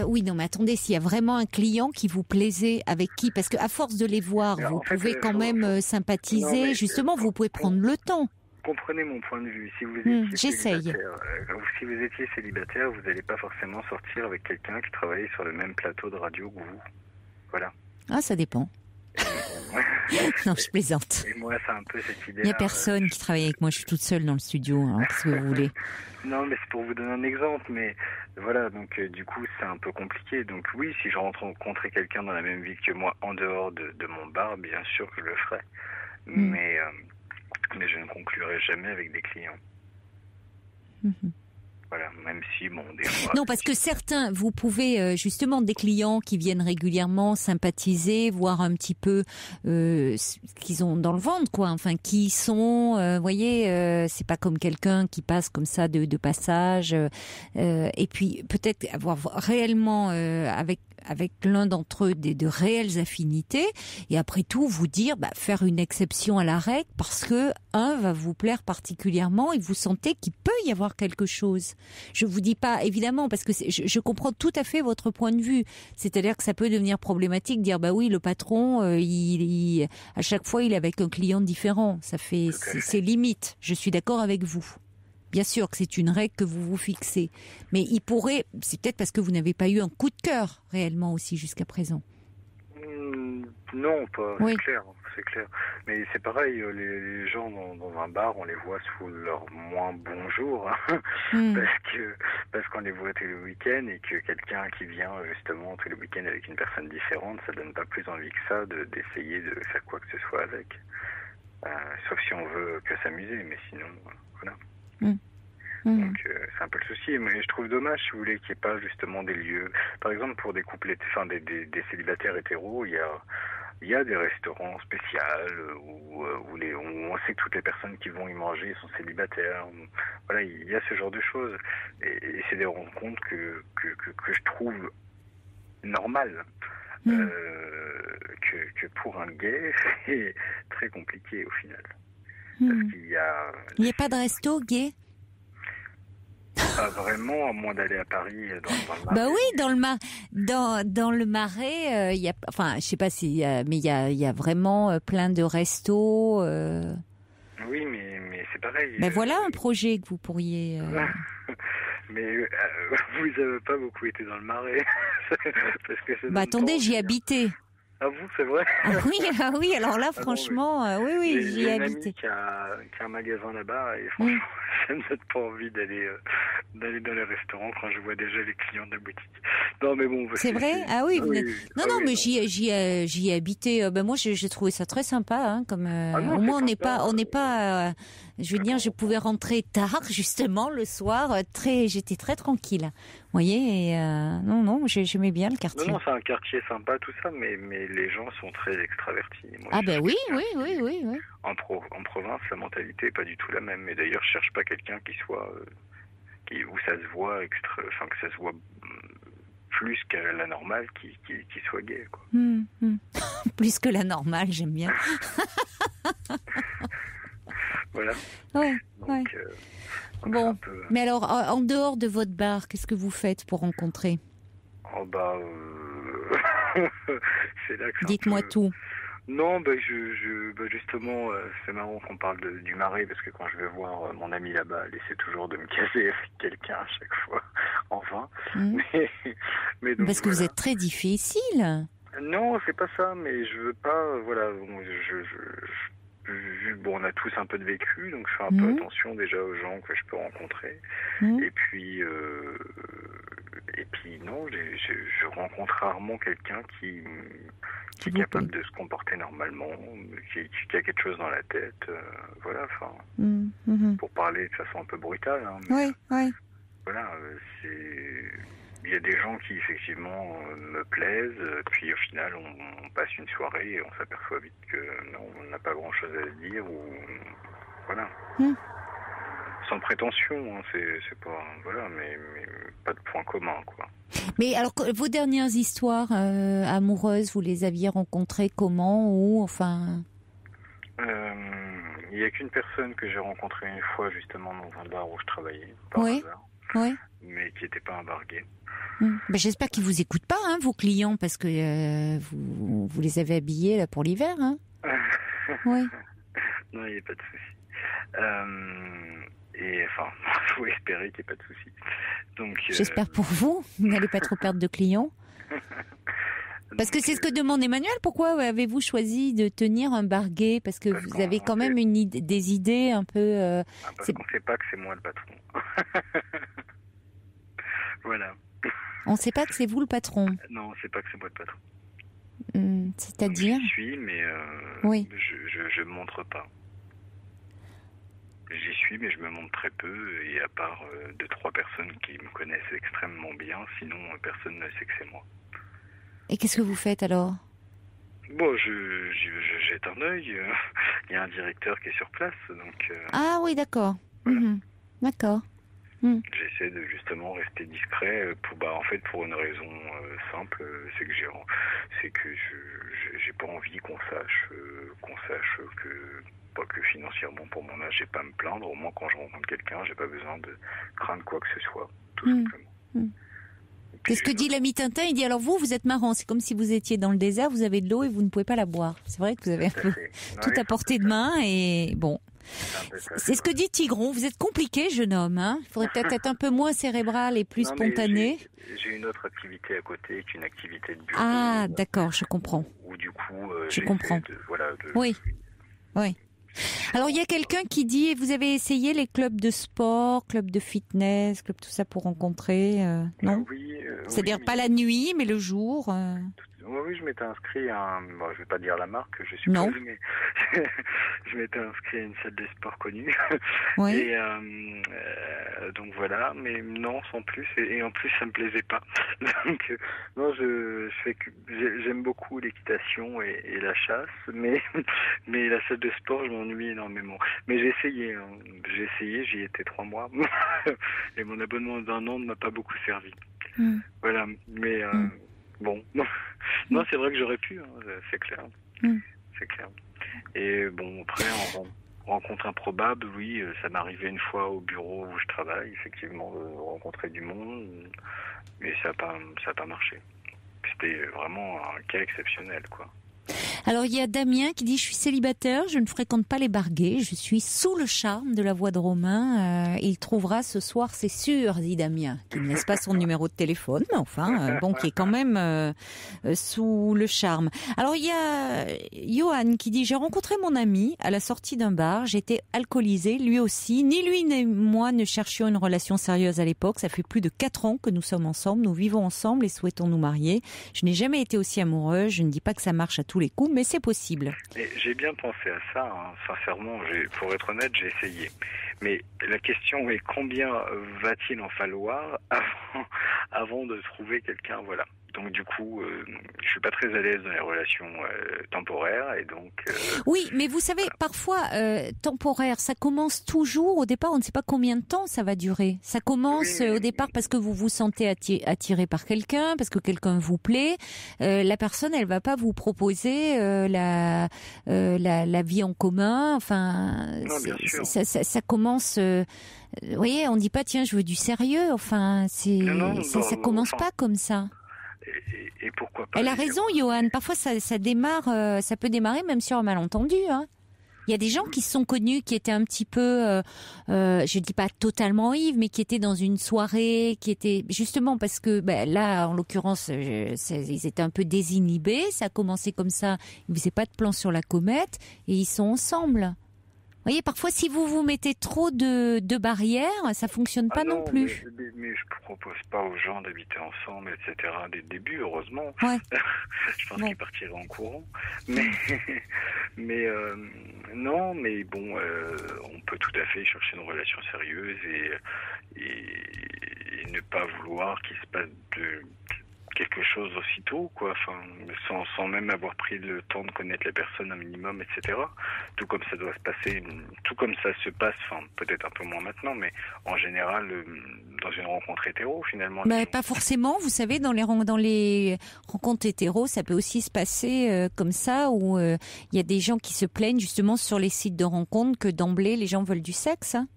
Speaker 1: oui, non, mais attendez, s'il y a vraiment un client qui vous plaisait, avec qui, parce qu'à force de les voir, vous pouvez quand même sympathiser, justement, vous pouvez prendre le temps.
Speaker 5: Comprenez mon point de vue. Si vous étiez célibataire, vous n'allez pas forcément sortir avec quelqu'un qui travaillait sur le même plateau de radio que vous. Voilà.
Speaker 1: Ah, ça dépend. Non, je plaisante.
Speaker 5: Et moi, c'est un peu cette idée.
Speaker 1: Il n'y a personne qui travaille avec moi, je suis toute seule dans le studio, hein, qu'est-ce que vous voulez.
Speaker 5: Non, mais c'est pour vous donner un exemple, mais voilà, donc du coup, c'est un peu compliqué. Donc oui, si je rencontrais quelqu'un dans la même ville que moi, en dehors de mon bar, bien sûr que je le ferais. Mais je ne conclurai jamais avec des clients. Voilà, même si, bon, des fois...
Speaker 1: Non, parce que certains, vous pouvez, justement, des clients qui viennent régulièrement sympathiser, voir un petit peu ce qu'ils ont dans le ventre, quoi. Enfin, qui ils sont, vous voyez, c'est pas comme quelqu'un qui passe comme ça de passage. Et puis, peut-être avoir réellement, avec avec l'un d'entre eux de réelles affinités, et après tout vous dire faire une exception à la règle parce que un va vous plaire particulièrement et vous sentez qu'il peut y avoir quelque chose. Je vous dis pas évidemment parce que je comprends tout à fait votre point de vue, c'est-à-dire que ça peut devenir problématique de dire oui le patron à chaque fois il est avec un client différent, ça fait c'est limite. Je suis d'accord avec vous. Bien sûr que c'est une règle que vous vous fixez, mais c'est peut-être parce que vous n'avez pas eu un coup de cœur réellement aussi jusqu'à présent.
Speaker 5: Non, pas. Oui. C'est clair. Mais c'est pareil, les gens dans un bar, on les voit sous leur moins bon jour, parce qu'on les voit tous les week-ends et que quelqu'un qui vient justement tous les week-ends avec une personne différente, ça donne pas plus envie que ça d'essayer de faire quoi que ce soit avec. Sauf si on veut que s'amuser, mais sinon, voilà. Donc c'est un peu le souci, mais je trouve dommage, si vous voulez, qu'il n'y ait pas justement des lieux. Par exemple, pour des couples, des célibataires hétéros, il y a des restaurants spéciaux où on sait que toutes les personnes qui vont y manger sont célibataires. Voilà, il y a ce genre de choses, et c'est des rencontres que je trouve normales. Que pour un gay, c'est très compliqué au final. Parce qu'il y a...
Speaker 1: Il n'y a pas de resto gay?
Speaker 5: Pas vraiment, à moins d'aller à Paris dans le Marais.
Speaker 1: Oui, dans le Marais, il y a, enfin, je sais pas si, mais il y a vraiment plein de restos.
Speaker 5: Oui, mais c'est pareil.
Speaker 1: Voilà un projet que vous pourriez.
Speaker 5: Mais vous n'avez pas beaucoup été dans le Marais, parce que.
Speaker 1: Attendez, j'y habitais.
Speaker 5: Ah vous, c'est vrai?
Speaker 1: Oui, alors là, franchement, oui, j'y ai habité.
Speaker 5: J'ai une amie qui a un magasin là-bas, et franchement, ça ne me donne pas envie d'aller dans les restaurants quand je vois déjà les clients de la boutique. Non, mais bon...
Speaker 1: C'est vrai? Ah oui, non, mais j'y ai habité. Moi, j'ai trouvé ça très sympa, comme... au moins, on n'est pas... je veux dire, je pouvais rentrer tard, justement, le soir, j'étais très tranquille. Vous voyez, et non, j'aimais bien le quartier.
Speaker 5: Non, c'est un quartier sympa, tout ça, mais les gens sont très extravertis. Moi,
Speaker 1: oui.
Speaker 5: En province, la mentalité n'est pas du tout la même. Et d'ailleurs, je cherche pas quelqu'un qui soit... où ça se voit, que ça se voit plus qu'à la normale, qui soit gay, quoi.
Speaker 1: Plus que la normale, j'aime bien.
Speaker 5: Voilà.
Speaker 1: Donc, bon, mais alors, en dehors de votre bar, qu'est-ce que vous faites pour rencontrer?
Speaker 5: C'est là que
Speaker 1: dites-moi tout.
Speaker 5: Non, justement, c'est marrant qu'on parle du Marais, parce que quand je vais voir mon ami là-bas, elle essaie toujours de me caser avec quelqu'un à chaque fois, enfin. Mais donc,
Speaker 1: parce que vous êtes très difficile.
Speaker 5: Non, c'est pas ça, mais je veux pas, on a tous un peu de vécu, donc je fais un peu attention déjà aux gens que je peux rencontrer. Et puis non, je rencontre rarement quelqu'un qui est capable de se comporter normalement, qui a quelque chose dans la tête, pour parler de façon un peu brutale.
Speaker 1: Oui.
Speaker 5: Voilà, il y a des gens qui effectivement me plaisent, puis au final on passe une soirée et on s'aperçoit vite que non, on n'a pas grand-chose à se dire, ou voilà. Sans prétention, c'est pas, mais pas de point commun, quoi.
Speaker 1: Mais alors, vos dernières histoires amoureuses, vous les aviez rencontrées comment, où, enfin?
Speaker 5: Il y a qu'une personne que j'ai rencontrée une fois justement dans un bar où je travaillais,
Speaker 1: oui.
Speaker 5: Mais qui n'était pas un bar gay.
Speaker 1: J'espère qu'ils vous écoutent pas, vos clients, parce que vous les avez habillés là pour l'hiver, Oui.
Speaker 5: Non, il n'y a pas de souci. Et enfin, il faut espérer qu'il n'y ait pas de souci. Donc,
Speaker 1: j'espère pour vous, n'allez pas trop perdre de clients. Parce que c'est ce que demande Emmanuel. Pourquoi avez-vous choisi de tenir un bar gay? Parce que vous avez quand même des idées un peu...
Speaker 5: parce qu'on ne sait pas que c'est moi le patron. Voilà.
Speaker 1: On ne sait pas que c'est vous le patron? Non,
Speaker 5: on ne sait pas que c'est moi le patron.
Speaker 1: C'est-à-dire?
Speaker 5: J'y suis, mais
Speaker 1: oui.
Speaker 5: je me montre pas. J'y suis, mais je me montre très peu, et à part 2-3 personnes qui me connaissent extrêmement bien, sinon personne ne sait que c'est moi.
Speaker 1: Et qu'est-ce que vous faites alors?
Speaker 5: Bon, je jette un œil. Il y a un directeur qui est sur place, donc...
Speaker 1: Ah oui, d'accord.
Speaker 5: Voilà.
Speaker 1: D'accord.
Speaker 5: J'essaie de justement rester discret pour une raison simple, c'est que j'ai pas envie qu'on sache que financièrement pour mon âge j'ai pas à me plaindre. Au moins quand je rencontre quelqu'un, j'ai pas besoin de craindre quoi que ce soit, tout simplement.
Speaker 1: C'est ce que dit l'ami Tintin. Il dit alors vous êtes marrant, c'est comme si vous étiez dans le désert, vous avez de l'eau et vous ne pouvez pas la boire. C'est vrai que vous avez un peu tout à portée de main et bon. C'est ce que dit Tigron. Vous êtes compliqué, jeune homme. Hein, il faudrait peut-être être un peu moins cérébral et plus spontané.
Speaker 5: J'ai une autre activité à côté, qui est une activité de bureau.
Speaker 1: Ah, d'accord, je comprends.
Speaker 5: Où du coup,
Speaker 1: je comprends. Oui. Alors, il y a quelqu'un qui dit, vous avez essayé les clubs de sport, clubs de fitness, clubs tout ça pour rencontrer, non?
Speaker 5: Oui.
Speaker 1: C'est-à-dire pas la nuit, mais le jour.
Speaker 5: Oui, je m'étais inscrit à je vais pas dire la marque, je suppose, mais je m'étais inscrit à une salle de sport connue.
Speaker 1: Oui.
Speaker 5: Et donc voilà, mais non, sans plus, et en plus ça me plaisait pas. Donc non, j'aime beaucoup l'équitation et la chasse, mais la salle de sport, je m'ennuie énormément. Mais j'ai essayé, j'y étais 3 mois, et mon abonnement d'1 an ne m'a pas beaucoup servi. Voilà, mais bon, non, c'est vrai que j'aurais pu, c'est clair. C'est clair. Et bon, après, en rencontre improbable, oui, ça m'est arrivé une fois au bureau où je travaille, effectivement, de rencontrer du monde, mais ça a pas marché. C'était vraiment un cas exceptionnel, quoi.
Speaker 1: Alors il y a Damien qui dit je suis célibataire, je ne fréquente pas les bar gays, je suis sous le charme de la voix de Romain. Il trouvera ce soir, c'est sûr, dit Damien, qui ne laisse pas son numéro de téléphone, mais enfin qui est quand même sous le charme. Alors il y a Johan qui dit j'ai rencontré mon ami à la sortie d'un bar, j'étais alcoolisée, lui aussi, ni lui ni moi ne cherchions une relation sérieuse à l'époque. Ça fait plus de 4 ans que nous sommes ensemble, nous vivons ensemble et souhaitons nous marier. Je n'ai jamais été aussi amoureuse, je ne dis pas que ça marche à tous les coups, mais c'est possible.
Speaker 5: Et j'ai bien pensé à ça, sincèrement, pour être honnête, j'ai essayé. Mais la question est combien va-t-il en falloir avant de trouver quelqu'un, voilà. Donc du coup, je suis pas très à l'aise dans les relations temporaires et donc.
Speaker 1: Oui, mais vous savez, parfois temporaire, ça commence toujours au départ. On ne sait pas combien de temps ça va durer. Ça commence au départ parce que vous vous sentez attiré par quelqu'un, parce que quelqu'un vous plaît. La personne, elle va pas vous proposer la vie en commun. Enfin,
Speaker 5: non,
Speaker 1: ça commence. Vous voyez, on dit pas tiens, je veux du sérieux. Enfin, ça commence pas comme ça.
Speaker 5: Et pourquoi pas?
Speaker 1: Elle a raison, Johan. Parfois, ça démarre, ça peut démarrer même sur un malentendu. Hein. Il y a des gens qui se sont connus, qui étaient un petit peu, je dis pas totalement ivres, mais qui étaient dans une soirée, qui étaient justement parce que là, en l'occurrence, ils étaient un peu désinhibés. Ça a commencé comme ça. Ils faisaient pas de plan sur la comète et ils sont ensemble. Vous voyez, parfois, si vous mettez trop de barrières, ça fonctionne pas non plus.
Speaker 5: Mais je propose pas aux gens d'habiter ensemble, etc. dès le début, heureusement.
Speaker 1: Ouais.
Speaker 5: Je pense qu'ils partiraient en courant. Mais non, mais bon, on peut tout à fait chercher une relation sérieuse et ne pas vouloir qu'il se passe quelque chose aussitôt, quoi. Enfin, sans même avoir pris le temps de connaître la personne un minimum, etc. Tout comme ça doit se passer, tout comme ça se passe, enfin, peut-être un peu moins maintenant, mais en général, dans une rencontre hétéro, finalement.
Speaker 1: Pas forcément, vous savez, dans les rencontres hétéro, ça peut aussi se passer comme ça, où il y a des gens qui se plaignent justement sur les sites de rencontres que d'emblée, les gens veulent du sexe. Hein.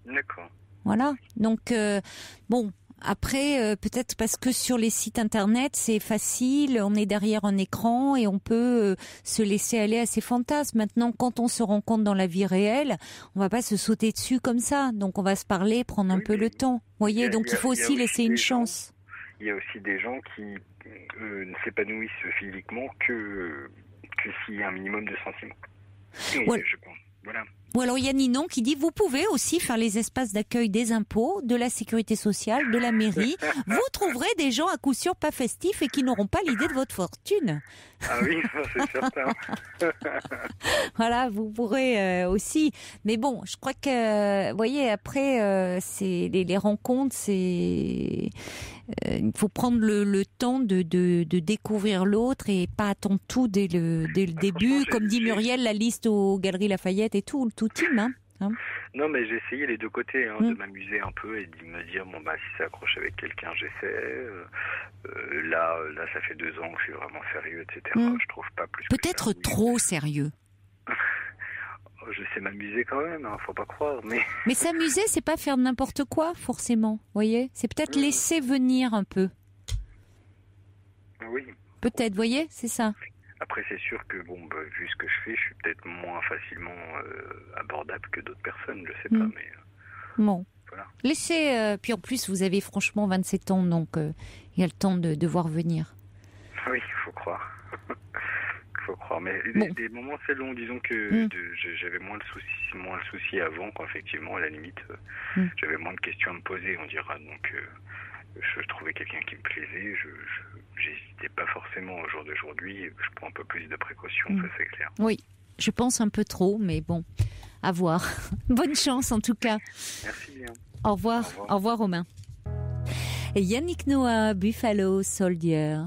Speaker 5: D'accord.
Speaker 1: Voilà. Donc, bon. Après, peut-être parce que sur les sites internet, c'est facile, on est derrière un écran et on peut se laisser aller à ses fantasmes. Maintenant, quand on se rencontre dans la vie réelle, on va pas se sauter dessus comme ça. Donc, on va se parler, prendre un peu le temps. Vous voyez, donc il faut aussi laisser une chance.
Speaker 5: Il y a aussi des gens qui ne s'épanouissent physiquement que s'il y a un minimum de sentiments.
Speaker 1: Ouais.
Speaker 5: Je pense. Voilà.
Speaker 1: Ou alors il y a Ninon qui dit vous pouvez aussi faire les espaces d'accueil des impôts, de la sécurité sociale, de la mairie. Vous trouverez des gens à coup sûr pas festifs et qui n'auront pas l'idée de votre fortune.
Speaker 5: Ah oui, c'est certain.
Speaker 1: Voilà, vous pourrez aussi. Mais bon, je crois que, vous voyez, après, c'est les rencontres, c'est il faut prendre le temps de découvrir l'autre et pas attendre tout dès le début. Comme dit Muriel, la liste aux Galeries Lafayette et tout team. Hein. Hein?
Speaker 5: Non, mais j'ai essayé les deux côtés, de m'amuser un peu et de me dire, bon, bah, si ça accroche avec quelqu'un, j'essaie. Là, ça fait 2 ans que je suis vraiment sérieux, etc. Je trouve pas plus.
Speaker 1: Peut-être trop sérieux.
Speaker 5: Je sais m'amuser quand même, faut pas croire.
Speaker 1: Mais s'amuser, c'est pas faire n'importe quoi, forcément. Vous voyez, c'est peut-être laisser venir un peu.
Speaker 5: Oui.
Speaker 1: Peut-être, vous voyez, c'est ça.
Speaker 5: Après, c'est sûr que, vu ce que je fais, je suis peut-être moins facilement abordable que d'autres personnes, je sais pas, mais...
Speaker 1: Bon.
Speaker 5: Voilà.
Speaker 1: Laissez... puis en plus, vous avez franchement 27 ans, donc il y a le temps de voir venir.
Speaker 5: Oui, il faut croire. Faut croire. Mais des moments assez longs, disons que j'avais moins le souci avant, quand effectivement, à la limite, j'avais moins de questions à me poser, on dira. Donc, je trouvais quelqu'un qui me plaisait, j'hésitais pas forcément au jour d'aujourd'hui, je prends un peu plus de précautions, ça c'est clair.
Speaker 1: Oui, je pense un peu trop, mais bon, à voir. Bonne chance en tout cas.
Speaker 5: Merci bien.
Speaker 1: Au revoir, au revoir Romain. Et Yannick Noah, Buffalo Soldier.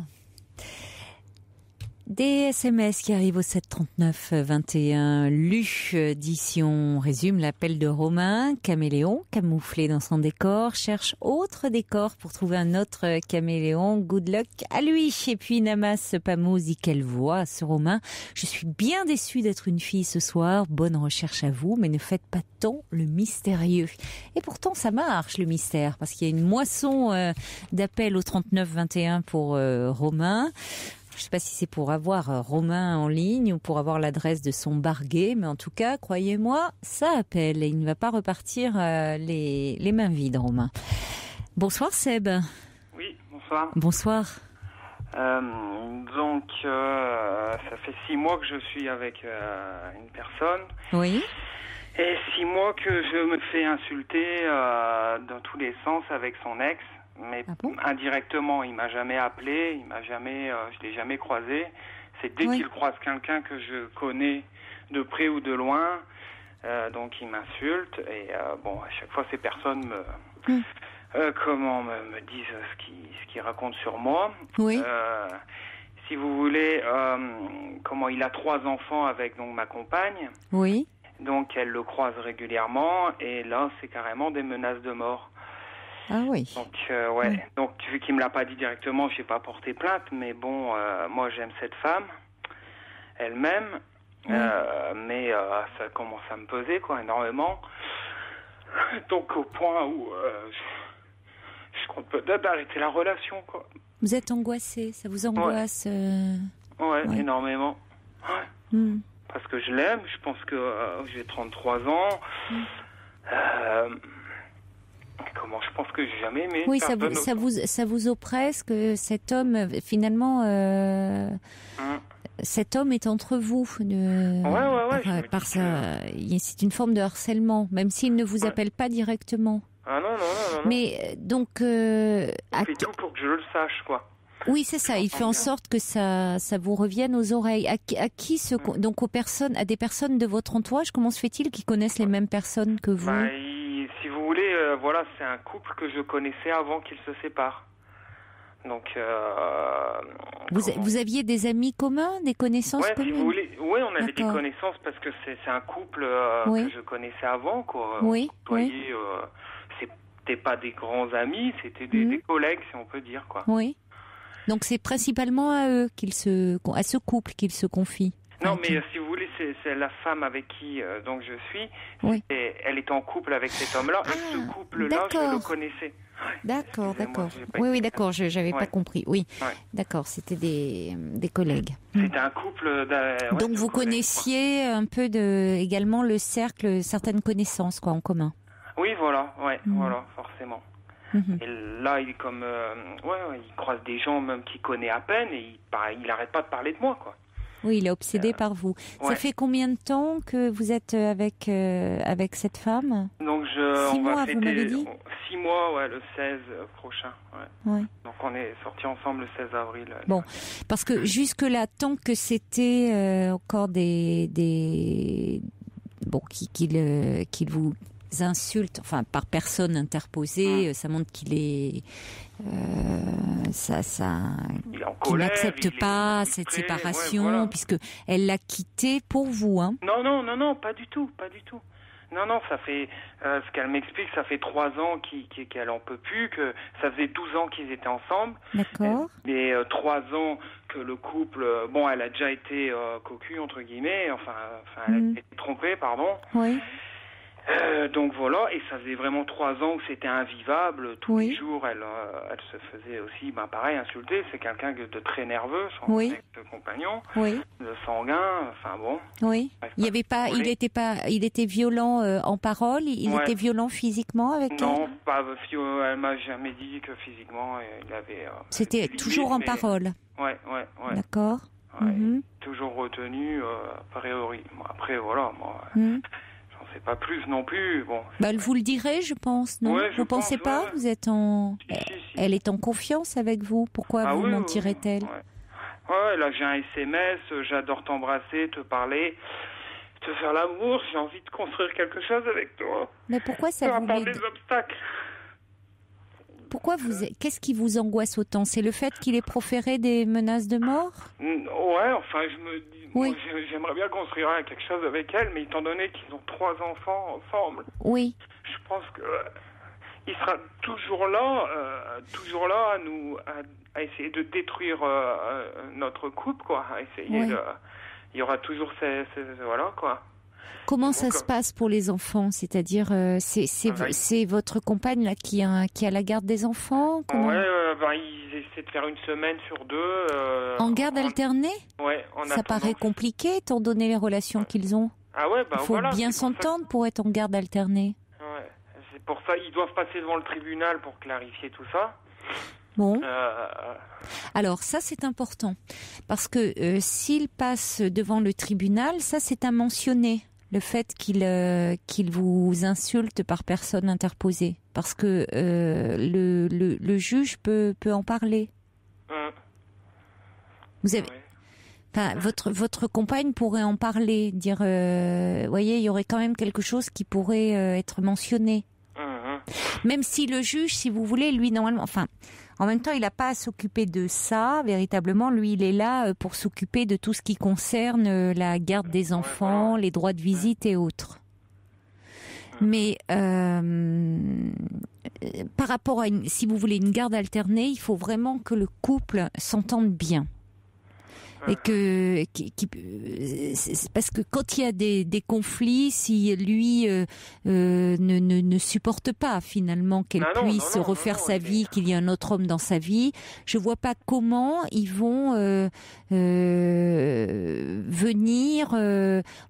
Speaker 1: Des SMS qui arrivent au 739 21. L'édition résume l'appel de Romain. Caméléon, camouflé dans son décor, cherche autre décor pour trouver un autre caméléon. Good luck à lui. Et puis Namas Pamou dit quelle voix ce Romain. Je suis bien déçue d'être une fille ce soir. Bonne recherche à vous, mais ne faites pas tant le mystérieux. Et pourtant ça marche le mystère, parce qu'il y a une moisson d'appels au 39 21 pour Romain. Je ne sais pas si c'est pour avoir Romain en ligne ou pour avoir l'adresse de son bar gay, mais en tout cas, croyez-moi, ça appelle et il ne va pas repartir les mains vides, Romain. Bonsoir Seb.
Speaker 6: Oui, bonsoir.
Speaker 1: Bonsoir.
Speaker 6: Donc, ça fait 6 mois que je suis avec une personne.
Speaker 1: Oui.
Speaker 6: Et 6 mois que je me fais insulter dans tous les sens avec son ex. Mais indirectement, il m'a jamais appelé, je l'ai jamais croisé. C'est dès qu'il croise quelqu'un que je connais de près ou de loin, donc il m'insulte. Et à chaque fois, ces personnes me disent ce qu'ils racontent sur moi.
Speaker 1: Oui.
Speaker 6: Si vous voulez, il a 3 enfants avec donc ma compagne.
Speaker 1: Oui.
Speaker 6: Donc elle le croise régulièrement et là, c'est carrément des menaces de mort.
Speaker 1: Ah oui.
Speaker 6: Donc vu qu'il me l'a pas dit directement, j'ai pas porté plainte, mais moi j'aime cette femme, elle m'aime, mais ça commence à me peser énormément. Donc au point où je compte peut-être arrêter la relation
Speaker 1: Vous êtes angoissé, ça vous angoisse
Speaker 6: Ouais, énormément. Ouais. Parce que je l'aime, je pense que j'ai 33 ans. Je pense que j'ai jamais aimé.
Speaker 1: Oui, ça vous oppresse que cet homme, finalement, cet homme est entre vous. C'est une forme de harcèlement, même s'il ne vous appelle pas directement.
Speaker 6: Ah non.
Speaker 1: Mais donc...
Speaker 6: il fait tout pour que je le sache,
Speaker 1: Oui, c'est ça. Il fait en sorte que ça vous revienne aux oreilles. À qui donc à des personnes de votre entourage, comment se fait-il qu'ils connaissent les mêmes personnes que vous?
Speaker 6: Si vous voulez, c'est un couple que je connaissais avant qu'ils se séparent. Donc,
Speaker 1: vous aviez des amis communs, des connaissances communes?
Speaker 6: Si vous voulez, on avait des connaissances parce que c'est un couple que je connaissais avant, c'était pas des grands amis, c'était des collègues, si on peut dire, Oui.
Speaker 1: Donc c'est principalement à eux à ce couple qu'ils se confient.
Speaker 6: Non, mais si vous voulez, c'est la femme avec qui donc je suis. Elle est en couple avec cet homme-là. Et ce couple-là, je le connaissais.
Speaker 1: D'accord. Oui, d'accord. Je n'avais pas compris. Oui, d'accord. C'était des collègues.
Speaker 6: C'était un couple.
Speaker 1: Donc vous connaissiez un peu également le cercle, certaines connaissances en commun.
Speaker 6: Oui, voilà, forcément. Et là, il est comme, il croise des gens même qu'il connaît à peine et il arrête pas de parler de moi,
Speaker 1: Oui, il est obsédé par vous. Ça fait combien de temps que vous êtes avec cette femme?
Speaker 6: Donc
Speaker 1: 6 mois, vous m'avez dit?
Speaker 6: 6 mois, le 16 prochain. Donc on est sortis ensemble le 16 avril.
Speaker 1: Bon, parce que jusque-là, tant que c'était encore qu'il vous insulte, par personne interposée, ça montre qu'il est qu'il n'accepte pas cette séparation, puisque elle l'a quitté pour vous,
Speaker 6: Non, pas du tout. Non, ça fait, ce qu'elle m'explique, ça fait 3 ans qu'elle en peut plus, que ça faisait 12 ans qu'ils étaient ensemble.
Speaker 1: D'accord.
Speaker 6: Mais 3 ans que le couple, elle a déjà été cocu, entre guillemets, elle a été trompée, pardon.
Speaker 1: Oui.
Speaker 6: Donc voilà, et ça faisait vraiment 3 ans que c'était invivable. Tous les jours, elle se faisait aussi, pareil, insulter. C'est quelqu'un de très nerveux, son ex-compagnon, de sanguin, enfin bon.
Speaker 1: Oui. Il était violent en parole. Il était violent physiquement avec elle.
Speaker 6: Non, elle m'a jamais dit que physiquement il avait.
Speaker 1: C'était toujours en parole.
Speaker 6: Ouais.
Speaker 1: D'accord.
Speaker 6: Ouais, toujours retenu a priori. Après voilà, moi. C'est pas plus non plus. Bon.
Speaker 1: Elle vous le dirait, je pense, non? Vous pensez pas? Vous êtes en. Si. Elle est en confiance avec vous. Pourquoi vous mentirait-elle?
Speaker 6: Ouais, là j'ai un SMS. J'adore t'embrasser, te parler, te faire l'amour. J'ai envie de construire quelque chose avec toi.
Speaker 1: Mais pourquoi ça vous met
Speaker 6: des obstacles?
Speaker 1: Pourquoi qu'est-ce qui vous angoisse autant? C'est le fait qu'il ait proféré des menaces de mort?
Speaker 6: Ouais, enfin, je me dis, moi, j'aimerais bien construire quelque chose avec elle, mais étant donné qu'ils ont 3 enfants ensemble, je pense que il sera toujours là à essayer de détruire notre couple, quoi. À essayer il y aura toujours voilà, quoi.
Speaker 1: Comment ça se passe pour les enfants? C'est-à-dire, c'est votre compagne là qui a la garde des enfants?
Speaker 6: Ils essaient de faire une semaine sur 2.
Speaker 1: En garde alternée?
Speaker 6: Ouais.
Speaker 1: Ça paraît compliqué, étant donné les relations qu'ils ont.
Speaker 6: Ah ouais,
Speaker 1: il faut bien s'entendre pour être en garde alternée.
Speaker 6: Ouais, c'est pour ça ils doivent passer devant le tribunal pour clarifier tout ça.
Speaker 1: Bon. Alors ça c'est important parce que s'il passe devant le tribunal, ça c'est à mentionner. Le fait qu'il vous insulte par personne interposée, parce que le juge peut en parler. Vous avez, votre compagne pourrait en parler, dire, voyez, il y aurait quand même quelque chose qui pourrait être mentionné. Même si le juge, si vous voulez, lui normalement, en même temps, il n'a pas à s'occuper de ça, véritablement. Lui, il est là pour s'occuper de tout ce qui concerne la garde des enfants, les droits de visite et autres. Mais par rapport à, si vous voulez, une garde alternée, il faut vraiment que le couple s'entende bien. Et parce que quand il y a des conflits, si lui ne supporte pas finalement qu'elle puisse refaire sa vie, qu'il y ait un autre homme dans sa vie, je vois pas comment ils vont venir,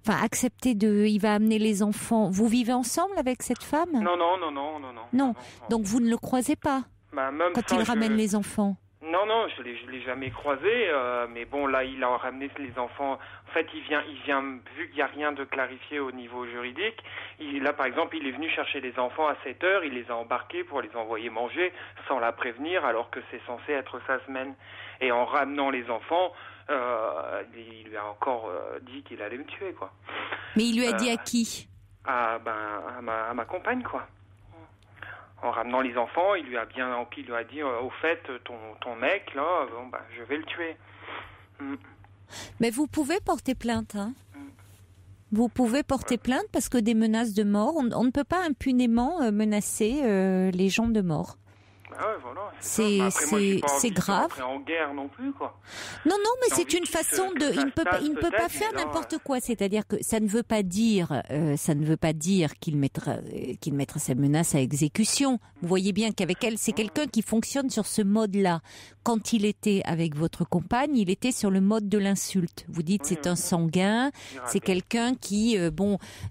Speaker 1: accepter il va amener les enfants. Vous vivez ensemble avec cette femme? Non. Donc vous ne le croisez pas quand il ramène les enfants?
Speaker 6: Non, je l'ai jamais croisé, mais bon, là, il a ramené les enfants. En fait, il vient, vu qu'il n'y a rien de clarifié au niveau juridique, là, par exemple, il est venu chercher les enfants à 7h, il les a embarqués pour les envoyer manger sans la prévenir, alors que c'est censé être sa semaine. Et en ramenant les enfants, il lui a encore dit qu'il allait me tuer, quoi.
Speaker 1: Mais il lui a dit à qui?
Speaker 6: À ma compagne, quoi. En ramenant les enfants, il lui a dit au fait, ton mec là, je vais le tuer.
Speaker 1: Mais vous pouvez porter plainte, hein. Vous pouvez porter plainte parce que des menaces de mort, on ne peut pas impunément menacer les gens de mort. C'est grave.
Speaker 6: Pas en guerre non plus, quoi.
Speaker 1: Non, mais c'est une façon de. Il ne peut pas faire n'importe quoi. C'est-à-dire que ça ne veut pas dire qu'il mettra sa menace à exécution. Vous voyez bien qu'avec elle, c'est quelqu'un qui fonctionne sur ce mode-là. Quand il était avec votre compagne, il était sur le mode de l'insulte. Vous dites c'est un sanguin, c'est quelqu'un qui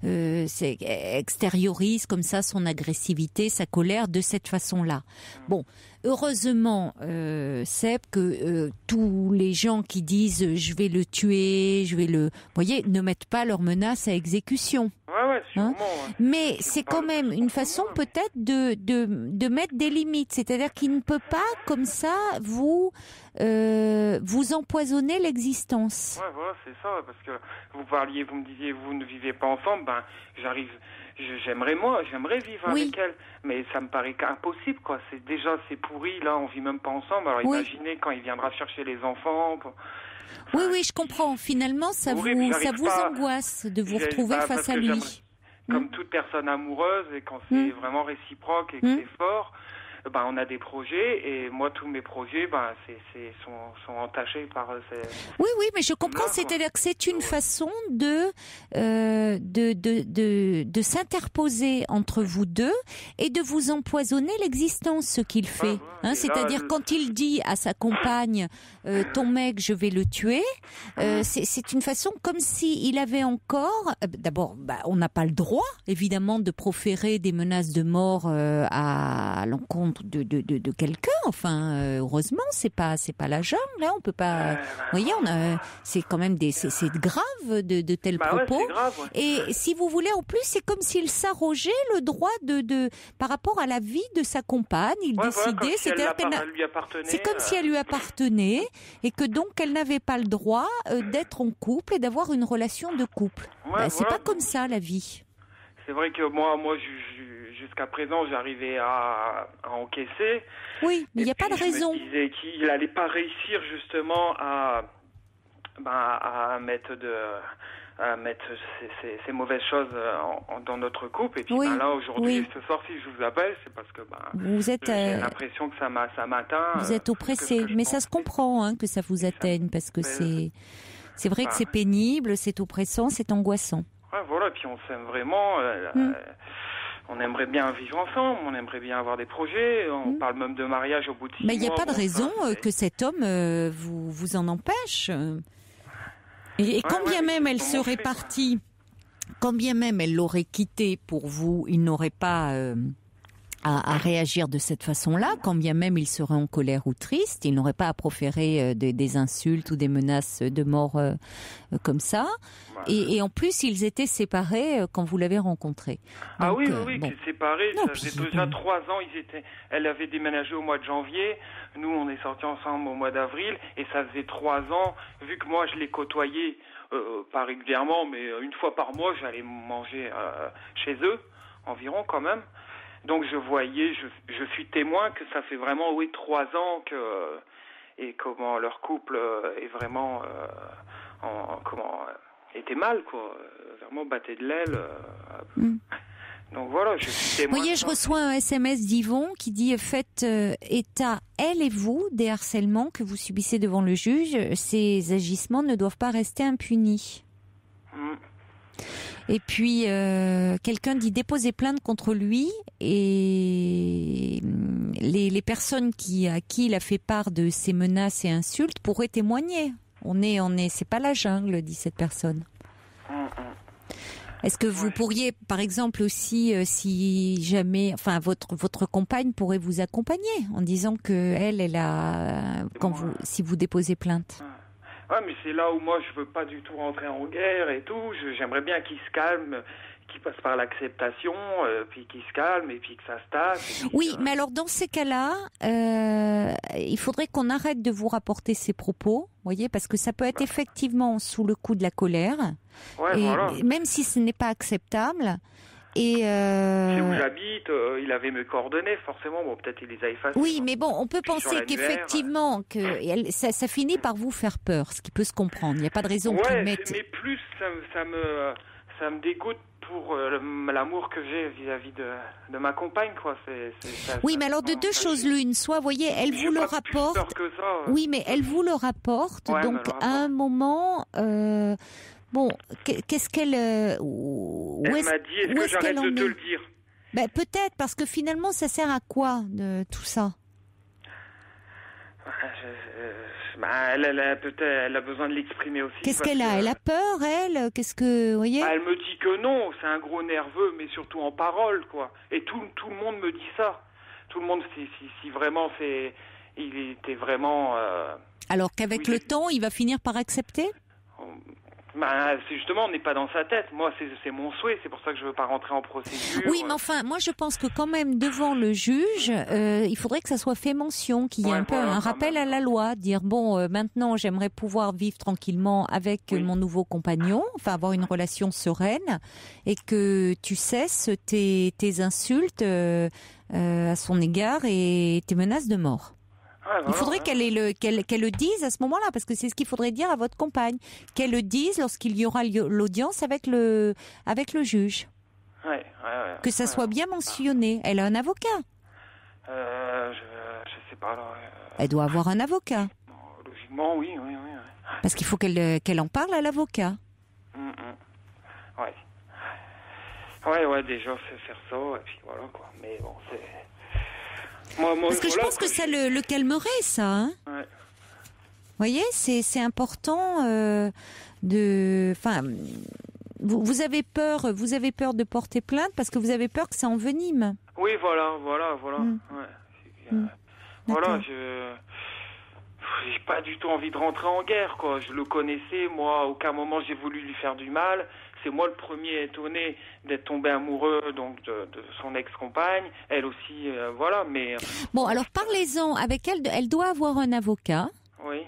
Speaker 1: extériorise comme ça son agressivité, sa colère de cette façon-là. Bon, heureusement, Seb, que tous les gens qui disent je vais le tuer, vous voyez, ne mettent pas leurs menaces à exécution.
Speaker 6: Sûrement,
Speaker 1: Mais c'est quand même une façon peut-être de mettre des limites. C'est-à-dire qu'il ne peut pas, comme ça, vous empoisonner l'existence.
Speaker 6: Ouais, voilà, c'est ça. Parce que vous me disiez, vous ne vivez pas ensemble. J'aimerais vivre avec elle. Mais ça me paraît impossible, quoi. C'est pourri, là, on vit même pas ensemble. Alors imaginez quand il viendra chercher les enfants.
Speaker 1: Oui, je comprends. Finalement, ça vous angoisse de vous retrouver face à lui.
Speaker 6: comme toute personne amoureuse, et quand c'est vraiment réciproque et que c'est fort, on a des projets, et moi tous mes projets sont entachés par
Speaker 1: Oui, mais je comprends, c'est-à-dire que c'est une façon de s'interposer entre vous deux et de vous empoisonner l'existence, ce qu'il fait. C'est-à-dire quand il dit à sa compagne ton mec, je vais le tuer, c'est une façon comme si il avait encore d'abord on n'a pas le droit évidemment de proférer des menaces de mort à l'encontre de quelqu'un. Enfin, heureusement, c'est pas la jungle. Là, on peut pas. Vous voyez, c'est quand même c'est grave de tels propos.
Speaker 6: Ouais, c'est grave, ouais.
Speaker 1: Et si vous voulez, en plus, c'est comme s'il s'arrogeait le droit par rapport à la vie de sa compagne. Il décidait,
Speaker 6: c'est
Speaker 1: comme si elle lui appartenait et que donc elle n'avait pas le droit d'être en couple et d'avoir une relation de couple. C'est pas comme ça la vie.
Speaker 6: C'est vrai que moi, jusqu'à présent, j'arrivais à encaisser.
Speaker 1: Oui, mais il n'y a pas de raison.
Speaker 6: Je me disais qu'il n'allait pas réussir justement à mettre ces mauvaises choses dans notre couple. Et puis là, aujourd'hui, ce soir, si je vous appelle, c'est parce que j'ai l'impression que ça m'atteint.
Speaker 1: Vous êtes oppressé, mais ça se comprend que ça vous atteigne, parce que c'est vrai que c'est pénible, c'est oppressant, c'est angoissant.
Speaker 6: Ouais, voilà, et puis on s'aime vraiment. On aimerait bien vivre ensemble, on aimerait bien avoir des projets. On parle même de mariage au bout de 6 mois.
Speaker 1: Mais il n'y a pas de raison que cet homme vous en empêche. Et quand bien même elle serait partie, quand bien même elle l'aurait quitté pour vous, il n'aurait pas à réagir de cette façon-là. Quand bien même il serait en colère ou triste, il n'aurait pas à proférer des insultes ou des menaces de mort comme ça. Et en plus, ils étaient séparés quand vous l'avez rencontré. Donc,
Speaker 6: séparés. Ça faisait déjà 3 ans. Elle avait déménagé au mois de janvier. Nous, on est sortis ensemble au mois d'avril. Et ça faisait 3 ans. Vu que moi, je l'ai côtoyé, pas régulièrement, mais une fois par mois, j'allais manger chez eux, environ quand même. Donc je suis témoin que ça fait vraiment 3 ans et comment leur couple est vraiment était mal, quoi, vraiment battait de l'aile. Donc voilà, je suis témoin.
Speaker 1: Vous voyez, je reçois un SMS d'Yvon qui dit faites état, elle et vous, des harcèlements que vous subissez devant le juge. Ces agissements ne doivent pas rester impunis. Et puis, quelqu'un dit déposer plainte contre lui, et les personnes à qui il a fait part de ces menaces et insultes pourraient témoigner. C'est pas la jungle, dit cette personne. Est-ce que vous pourriez, par exemple aussi, si jamais, enfin, votre compagne pourrait vous accompagner en disant que elle a, si vous déposez plainte?
Speaker 6: Ouais, mais c'est là où moi je veux pas du tout rentrer en guerre et tout. J'aimerais bien qu'il se calme, qu'il passe par l'acceptation, puis qu'il se calme et puis que ça se tasse.
Speaker 1: Oui, mais alors dans ces cas-là, il faudrait qu'on arrête de vous rapporter ces propos, voyez, parce que ça peut être effectivement sous le coup de la colère, même si ce n'est pas acceptable. Et
Speaker 6: chez où j'habite, il avait mes coordonnées, forcément. Bon, peut-être il les a effacées.
Speaker 1: Oui, mais bon, on peut penser qu'effectivement, ça finit par vous faire peur, ce qui peut se comprendre. Il n'y a pas de raison qu'ils mettent.
Speaker 6: Mais plus ça me dégoûte pour l'amour que j'ai vis-à-vis de ma compagne, quoi.
Speaker 1: Oui, mais alors de deux choses l'une, soit, vous voyez, elle vous le rapporte. Oui, mais elle vous le rapporte. Donc à un moment. Bon, qu'est-ce qu'elle...
Speaker 6: Elle m'a dit, est-ce que j'arrête de te le dire?
Speaker 1: Peut-être, parce que finalement, ça sert à quoi, de tout ça?
Speaker 6: Elle a besoin de l'exprimer aussi.
Speaker 1: Qu'est-ce qu'elle a? Elle a peur, elle? Qu'est-ce que... Vous voyez?
Speaker 6: Elle me dit que non, c'est un gros nerveux, mais surtout en parole, quoi. Et tout le monde me dit ça. Tout le monde, si vraiment il était vraiment...
Speaker 1: Alors qu'avec le temps, il va finir par accepter?
Speaker 6: C'est justement, on n'est pas dans sa tête. Moi, c'est mon souhait. C'est pour ça que je veux pas rentrer en procédure.
Speaker 1: Oui, mais enfin, moi, je pense que quand même, devant le juge, il faudrait que ça soit fait mention, qu'il y ait un peu un rappel à la loi, dire bon, maintenant, j'aimerais pouvoir vivre tranquillement avec mon nouveau compagnon, enfin avoir une relation sereine, et que tu cesses tes insultes à son égard et tes menaces de mort. Il faudrait qu'elle le dise à ce moment-là, parce que c'est ce qu'il faudrait dire à votre compagne, qu'elle le dise lorsqu'il y aura l'audience avec le juge. Que ça soit bien mentionné. Elle a un avocat.
Speaker 6: Je sais pas. Alors,
Speaker 1: Elle doit avoir un avocat.
Speaker 6: Logiquement, oui.
Speaker 1: Parce qu'il faut qu'elle en parle à l'avocat.
Speaker 6: Ouais, déjà, faire ça, et puis voilà, quoi. Mais bon, c'est...
Speaker 1: Parce que je pense que ça le calmerait, ça, hein.
Speaker 6: Ouais.
Speaker 1: Vous voyez, c'est important de... Enfin, vous avez peur de porter plainte parce que vous avez peur que ça envenime.
Speaker 6: Oui, voilà. Ouais. Voilà, j'ai pas du tout envie de rentrer en guerre, quoi. Je le connaissais, moi, à aucun moment j'ai voulu lui faire du mal. C'est moi le premier étonné d'être tombé amoureux donc de son ex-compagne. Elle aussi, voilà, mais...
Speaker 1: Bon, alors parlez-en avec elle. Elle doit avoir un avocat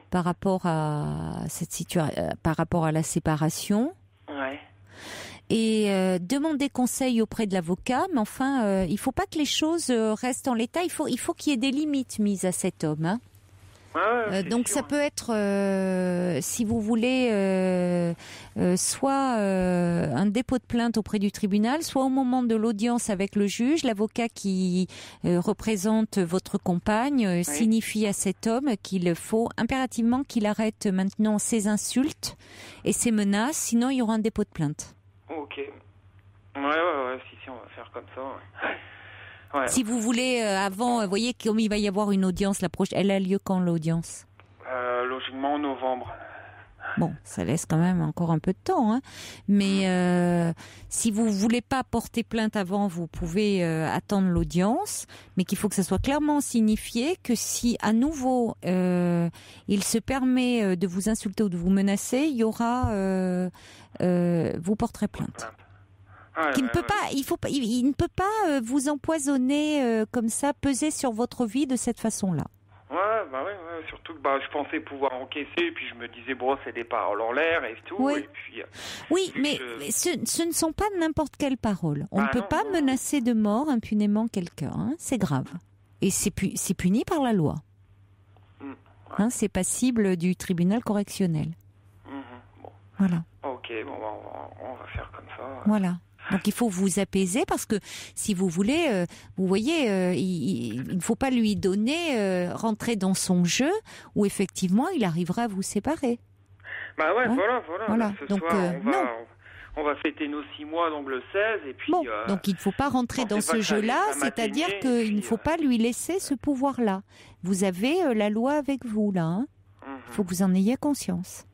Speaker 1: par rapport à cette situation, par rapport à la séparation.
Speaker 6: Ouais.
Speaker 1: Et demander conseil auprès de l'avocat. Mais enfin, il faut pas que les choses restent en l'état. Il faut qu'il y ait des limites mises à cet homme, hein. Donc sûr. Ça peut être, si vous voulez, soit un dépôt de plainte auprès du tribunal, soit au moment de l'audience avec le juge, l'avocat qui représente votre compagne signifie à cet homme qu'il faut impérativement qu'il arrête maintenant ses insultes et ses menaces, sinon il y aura un dépôt de plainte.
Speaker 6: Ok. Ouais, si, on va faire comme ça, Ouais.
Speaker 1: Si vous voulez, avant, vous voyez comme il va y avoir une audience la prochaine. Elle a lieu quand, l'audience ?
Speaker 6: Logiquement en novembre.
Speaker 1: Bon, ça laisse quand même encore un peu de temps, hein. Mais si vous voulez pas porter plainte avant, vous pouvez attendre l'audience, mais qu'il faut que ça soit clairement signifié que si à nouveau il se permet de vous insulter ou de vous menacer, il y aura, vous porterez plainte. Il ne peut pas vous empoisonner comme ça, peser sur votre vie de cette façon-là.
Speaker 6: Ouais, surtout que je pensais pouvoir encaisser, et puis je me disais, bon, c'est des paroles en l'air et tout.
Speaker 1: Oui,
Speaker 6: et puis,
Speaker 1: mais ce ne sont pas n'importe quelles paroles. On ne peut pas menacer de mort impunément quelqu'un, hein. C'est grave. Et c'est puni par la loi. Hein, c'est passible du tribunal correctionnel.
Speaker 6: Bon.
Speaker 1: Voilà.
Speaker 6: Ok, on va faire comme ça.
Speaker 1: Voilà. Donc il faut vous apaiser parce que si vous voulez, vous voyez, il ne faut pas lui donner rentrer dans son jeu où effectivement il arrivera à vous séparer.
Speaker 6: Hein? Voilà. Ce
Speaker 1: donc
Speaker 6: soir, on va fêter nos 6 mois donc le 16 et puis.
Speaker 1: Bon, donc il ne faut pas rentrer dans ce jeu-là, c'est-à-dire qu'il ne faut pas lui laisser ce pouvoir-là. Vous avez la loi avec vous là. Hein. Il faut que vous en ayez conscience.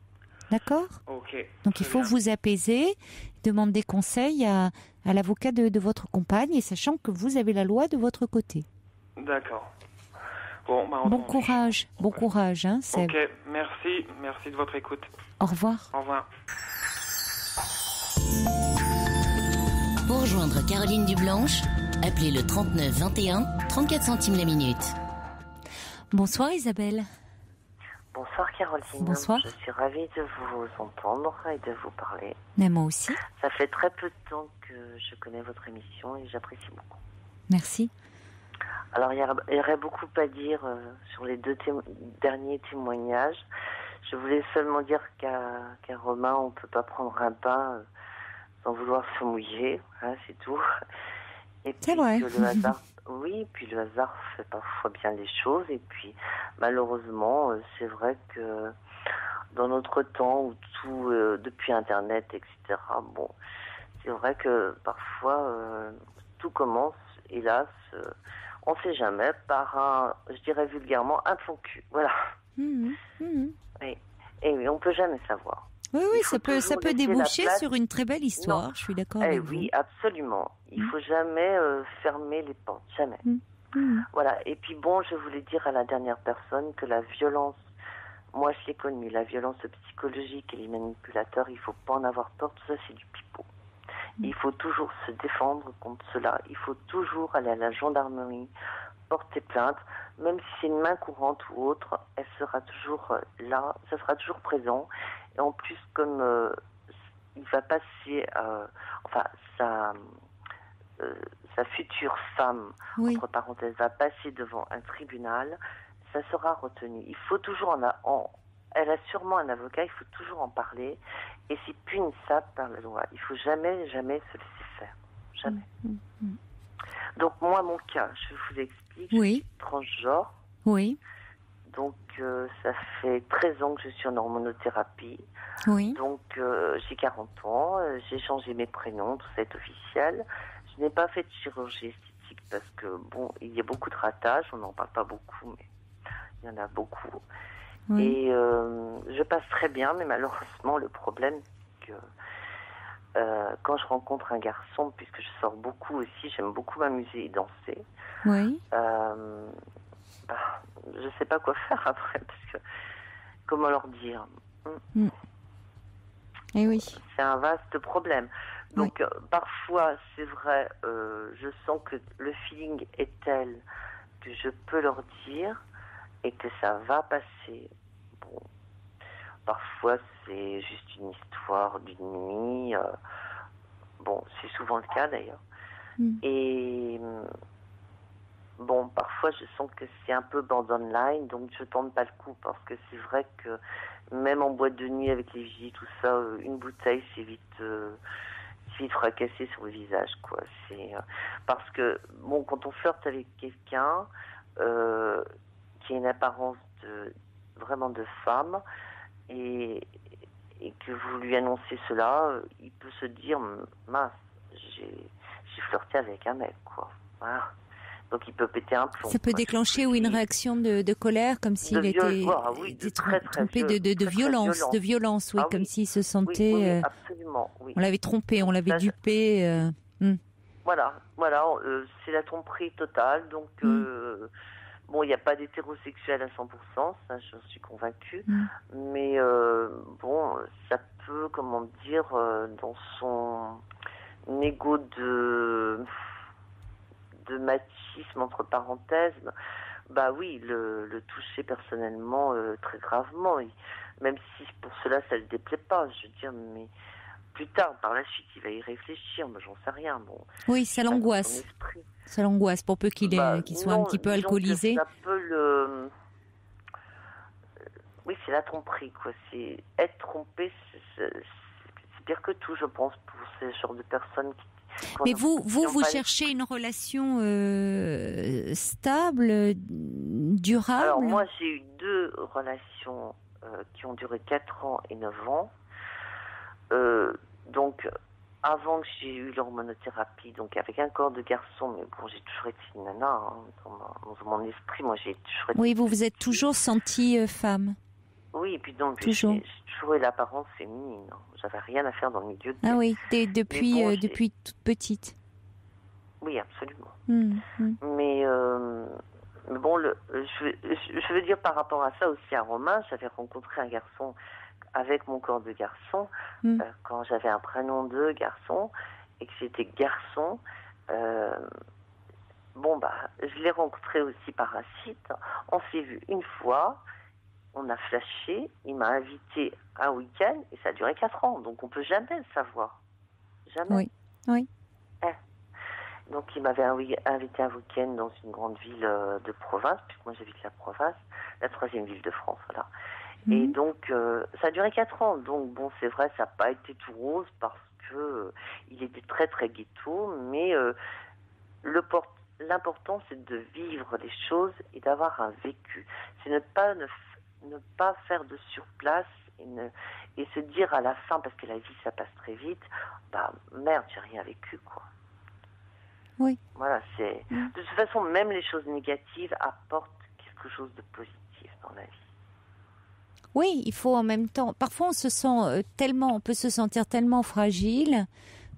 Speaker 1: D'accord ?
Speaker 6: Ok.
Speaker 1: Donc il faut vous apaiser, demander des conseils à l'avocat de votre compagne, et sachant que vous avez la loi de votre côté.
Speaker 6: D'accord. Bon
Speaker 1: courage, bon courage, hein, Seb.
Speaker 6: Ok, merci de votre écoute.
Speaker 1: Au revoir.
Speaker 6: Au revoir.
Speaker 2: Pour rejoindre Caroline Dublanche, appelez le 39 21, 34 centimes la minute.
Speaker 1: Bonsoir Isabelle.
Speaker 7: Bonsoir Caroline.
Speaker 1: Bonsoir.
Speaker 7: Je suis ravie de vous entendre et de vous parler.
Speaker 1: Mais moi aussi.
Speaker 7: Ça fait très peu de temps que je connais votre émission et j'apprécie beaucoup.
Speaker 1: Merci.
Speaker 7: Alors il y aurait beaucoup à dire sur les 2 derniers témoignages. Je voulais seulement dire qu'à Romain, on ne peut pas prendre un bain sans vouloir se mouiller, hein, c'est tout. Et puis,
Speaker 1: c'est vrai.
Speaker 7: Le hasard, puis le hasard fait parfois bien les choses. Et puis, malheureusement, c'est vrai que dans notre temps où tout, depuis Internet, etc., bon, c'est vrai que parfois, tout commence, hélas, on ne sait jamais, par un, je dirais vulgairement, un fond cul. Voilà. Et oui, on ne peut jamais savoir.
Speaker 1: Oui, ça peut déboucher sur une très belle histoire, je suis d'accord avec vous.
Speaker 7: Oui, absolument. Il ne faut jamais fermer les portes, jamais. Voilà, et puis bon, je voulais dire à la dernière personne que la violence, moi je l'ai connue, la violence psychologique et les manipulateurs, il ne faut pas en avoir peur, tout ça c'est du pipeau. Il faut toujours se défendre contre cela, il faut toujours aller à la gendarmerie, porter plainte, même si c'est une main courante ou autre, elle sera toujours là, ça sera toujours présent. Et en plus, comme il va passer, sa future femme, entre parenthèses, va passer devant un tribunal, ça sera retenu. Il faut toujours elle a sûrement un avocat, il faut toujours en parler, et c'est punissable par la loi. Il faut jamais se laisser faire. jamais. Donc moi, mon cas, je vous explique,
Speaker 1: Oui.
Speaker 7: je suis transgenre.
Speaker 1: Oui.
Speaker 7: Donc ça fait 13 ans que je suis en hormonothérapie.
Speaker 1: Oui.
Speaker 7: Donc j'ai 40 ans, j'ai changé mes prénoms, tout ça est officiel. Je n'ai pas fait de chirurgie esthétique parce que, bon, il y a beaucoup de ratages, on n'en parle pas beaucoup, mais il y en a beaucoup.
Speaker 1: Oui.
Speaker 7: Et je passe très bien, mais malheureusement, le problème, c'est que quand je rencontre un garçon, puisque je sors beaucoup aussi, j'aime beaucoup m'amuser et danser,
Speaker 1: Oui.
Speaker 7: je ne sais pas quoi faire après, parce que, comment leur dire
Speaker 1: Eh oui.
Speaker 7: C'est un vaste problème. Donc, parfois, c'est vrai, je sens que le feeling est tel que je peux leur dire et que ça va passer. Bon, parfois, c'est juste une histoire d'une nuit. Bon, c'est souvent le cas, d'ailleurs. Et... bon, parfois, je sens que c'est un peu borderline, donc je tente pas le coup, parce que c'est vrai que même en boîte de nuit avec les visites, tout ça, une bouteille, c'est vite fracassé sur le visage, quoi. C'est parce que, bon, quand on flirte avec quelqu'un qui a une apparence vraiment de femme, et que vous lui annoncez cela, il peut se dire, mince, j'ai flirté avec un mec, quoi. Voilà. Donc il peut péter un plomb.
Speaker 1: Ça peut déclencher une réaction de colère, comme s'il était trompé de violence, oui, comme s'il se sentait.
Speaker 7: Oui, absolument. Oui.
Speaker 1: On l'avait trompé, on l'avait dupé.
Speaker 7: Voilà, c'est la tromperie totale. Donc bon, il n'y a pas d'hétérosexuel à 100%, ça j'en suis convaincue. Mais bon, ça peut, comment dire, dans son égo de machisme entre parenthèses, bah oui, le toucher personnellement très gravement, même si pour cela ça le déplaît pas, je veux dire, mais plus tard, par la suite, il va y réfléchir, mais j'en sais rien. Bon,
Speaker 1: oui, ça l'angoisse. Ça l'angoisse, pour peu qu'il soit un petit peu alcoolisé.
Speaker 7: Ça peut oui, c'est la tromperie, quoi. C'est être trompé, c'est pire que tout, je pense, pour ce genre de personnes qui...
Speaker 1: Mais vous cherchez une relation stable, durable?
Speaker 7: Alors moi, j'ai eu 2 relations qui ont duré 4 ans et 9 ans. Donc, avant que j'ai eu l'hormonothérapie, donc avec un corps de garçon, mais bon, j'ai toujours été une nana, hein, dans mon esprit, moi j'ai toujours été...
Speaker 1: Oui, vous vous êtes toujours sentie femme?
Speaker 7: Oui, et puis donc j'ai toujours eu l'apparence féminine. Hein. J'avais rien à faire dans le milieu de...
Speaker 1: Ah oui, depuis toute petite.
Speaker 7: Oui, absolument. Mais bon, je veux dire par rapport à ça aussi à Romain, j'avais rencontré un garçon avec mon corps de garçon quand j'avais un prénom de garçon et que j'étais garçon. Bon, bah, je l'ai rencontré aussi par un site. On s'est vu une fois. On a flashé, il m'a invité un week-end et ça a duré 4 ans, donc on peut jamais le savoir. Jamais.
Speaker 1: Oui.
Speaker 7: Donc il m'avait invité un week-end dans une grande ville de province, puisque moi j'habite la province, la 3e ville de France, voilà. Et donc ça a duré 4 ans, donc bon, c'est vrai, ça n'a pas été tout rose parce que il était très très ghetto, mais l'important c'est de vivre les choses et d'avoir un vécu. C'est ne pas faire de surplace et se dire à la fin, parce que la vie ça passe très vite, bah merde, j'ai rien vécu, quoi.
Speaker 1: Oui.
Speaker 7: Voilà, c'est... De toute façon, même les choses négatives apportent quelque chose de positif dans la vie.
Speaker 1: Oui, il faut en même temps... Parfois on se sent on peut se sentir tellement fragile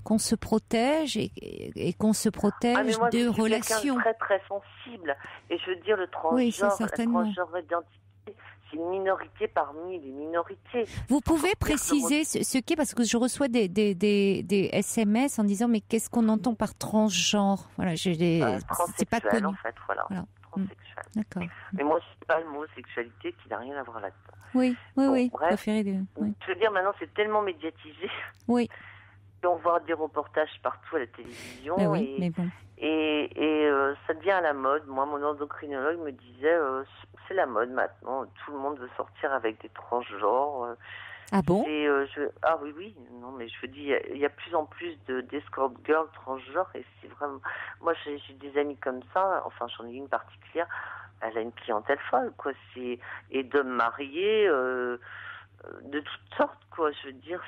Speaker 1: qu'on se protège et qu'on se protège
Speaker 7: moi,
Speaker 1: de
Speaker 7: je suis
Speaker 1: relations.
Speaker 7: Très très sensible, et je veux dire le transgenre,
Speaker 1: oui, c'est certainement.
Speaker 7: La transgenre identité, c'est une minorité parmi les minorités.
Speaker 1: Vous pouvez préciser ce qu'est, parce que je reçois des SMS en disant mais qu'est-ce qu'on entend par transgenre? Voilà, c'est pas connu.
Speaker 7: En fait, voilà. Transsexuel.
Speaker 1: D'accord.
Speaker 7: Mais moi, c'est pas le mot sexualité qui n'a rien à voir là-dedans.
Speaker 1: Oui.
Speaker 7: Bref,
Speaker 1: je
Speaker 7: veux dire, maintenant, c'est tellement médiatisé.
Speaker 1: Oui.
Speaker 7: On voit des reportages partout à la télévision.
Speaker 1: Oui, mais bon.
Speaker 7: Et ça devient à la mode. Moi, mon endocrinologue me disait, c'est la mode maintenant. Tout le monde veut sortir avec des transgenres.
Speaker 1: Ah bon?
Speaker 7: Ah oui, non, mais je vous dis, il y a plus en plus d'escort girls transgenres, et c'est vraiment... Moi, j'ai des amis comme ça, enfin, j'en ai une particulière, elle a une clientèle folle, quoi, et d'hommes mariés, de toutes sortes, quoi, je veux dire,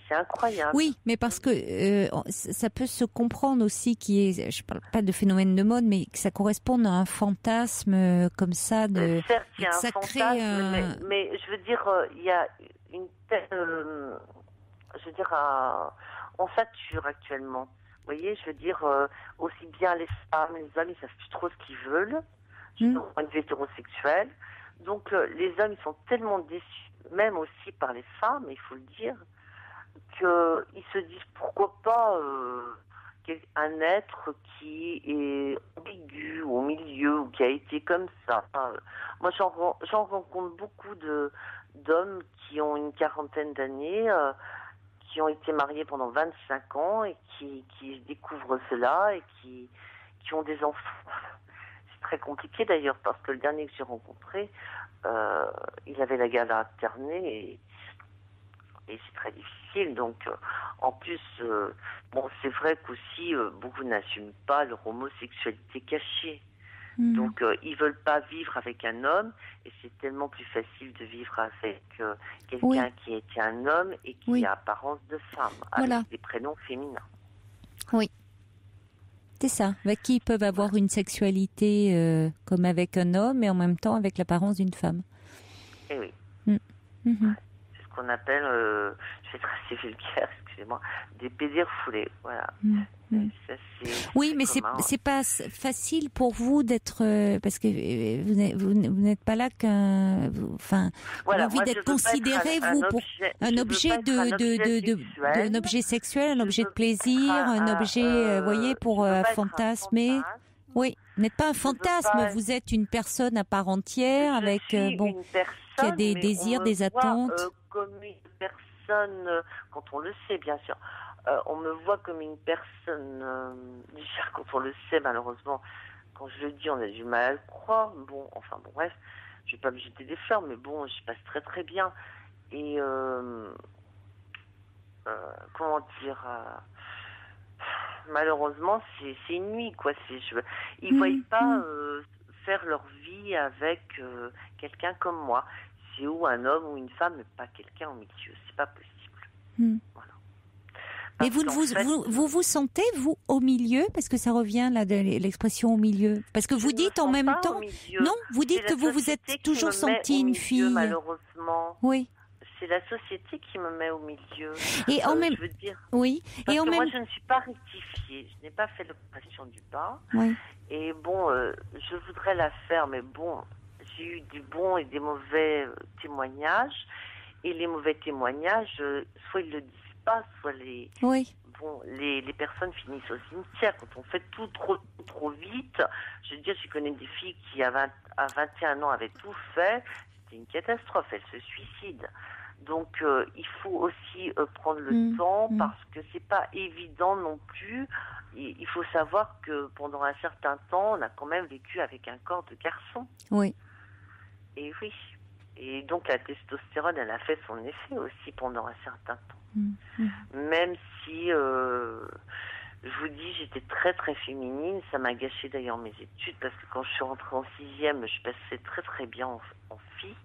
Speaker 7: c'est incroyable.
Speaker 1: Oui, mais parce que ça peut se comprendre aussi je parle pas de phénomène de mode, mais que ça corresponde à un fantasme comme ça.
Speaker 7: Certes, il y a un fantasme, mais je veux dire, il y a une telle... je veux dire, on sature actuellement. Vous voyez, je veux dire, aussi bien les femmes, les hommes, ils savent plus trop ce qu'ils veulent, du point de vue hétérosexuel. Donc, les hommes, ils sont tellement déçus, même aussi par les femmes, il faut le dire, qu'ils se disent pourquoi pas un être qui est ambigu au milieu, ou qui a été comme ça. Moi, j'en rencontre beaucoup d'hommes qui ont une quarantaine d'années, qui ont été mariés pendant 25 ans et qui découvrent cela et qui ont des enfants. C'est très compliqué d'ailleurs, parce que le dernier que j'ai rencontré, il avait la gale alternée et c'est très difficile. Donc, en plus, c'est vrai qu'aussi, beaucoup n'assument pas leur homosexualité cachée. Donc, ils veulent pas vivre avec un homme, et c'est tellement plus facile de vivre avec quelqu'un qui était un homme et qui a apparence de femme, avec des prénoms féminins.
Speaker 1: Oui. C'est ça, avec qui ils peuvent avoir une sexualité comme avec un homme, et en même temps avec l'apparence d'une femme.
Speaker 7: Eh oui. C'est ce qu'on appelle, je vais être assez vulgaire, excusez-moi, des PD refoulés. Voilà. Ça,
Speaker 1: oui, mais c'est pas facile pour vous d'être, parce que vous n'êtes pas là qu'un, enfin,
Speaker 7: voilà,
Speaker 1: envie d'être considéré pour un objet sexuel, un objet de plaisir, un objet, voyez, pour fantasmer. Oui, vous n'êtes pas un fantasme, vous êtes une personne à part entière avec qui a des désirs, des attentes.
Speaker 7: Comme une personne, quand on le sait, bien sûr. On me voit comme une personne, déjà quand on le sait, malheureusement, quand je le dis, on a du mal à le croire. Bref, je vais pas me jeter des fleurs, mais bon, je passe très très bien. Et comment dire, malheureusement, c'est une nuit, quoi. Ils ne voient pas faire leur vie avec quelqu'un comme moi. C'est ou un homme ou une femme, mais pas quelqu'un au milieu. C'est pas possible. Voilà.
Speaker 1: Mais vous sentez, vous, au milieu, parce que ça revient là de l'expression au milieu, parce que vous dites en même temps, non, vous dites que vous vous êtes toujours senti une fille.
Speaker 7: Malheureusement.
Speaker 1: Oui.
Speaker 7: C'est la société qui me met au milieu.
Speaker 1: Et en même,
Speaker 7: je veux dire.
Speaker 1: Oui.
Speaker 7: Parce que moi, je ne suis pas rectifiée. Je n'ai pas fait l'opération du bas.
Speaker 1: Oui.
Speaker 7: Et bon, je voudrais la faire, mais bon, j'ai eu des bons et des mauvais témoignages. Et les mauvais témoignages, soit ils le disent pas, soit les personnes finissent au cimetière. Quand on fait tout trop vite, je veux dire, je connais des filles qui à 21 ans avaient tout fait, c'était une catastrophe, elles se suicident. Donc il faut aussi prendre le temps, parce que c'est pas évident non plus. Il faut savoir que pendant un certain temps, on a quand même vécu avec un corps de garçon. Oui. Et oui. Et donc la testostérone, elle a fait son effet aussi pendant un certain temps. Même si, je vous dis, j'étais très très féminine, ça m'a gâché d'ailleurs mes études, parce que quand je suis rentrée en 6e, je passais très très bien en fille.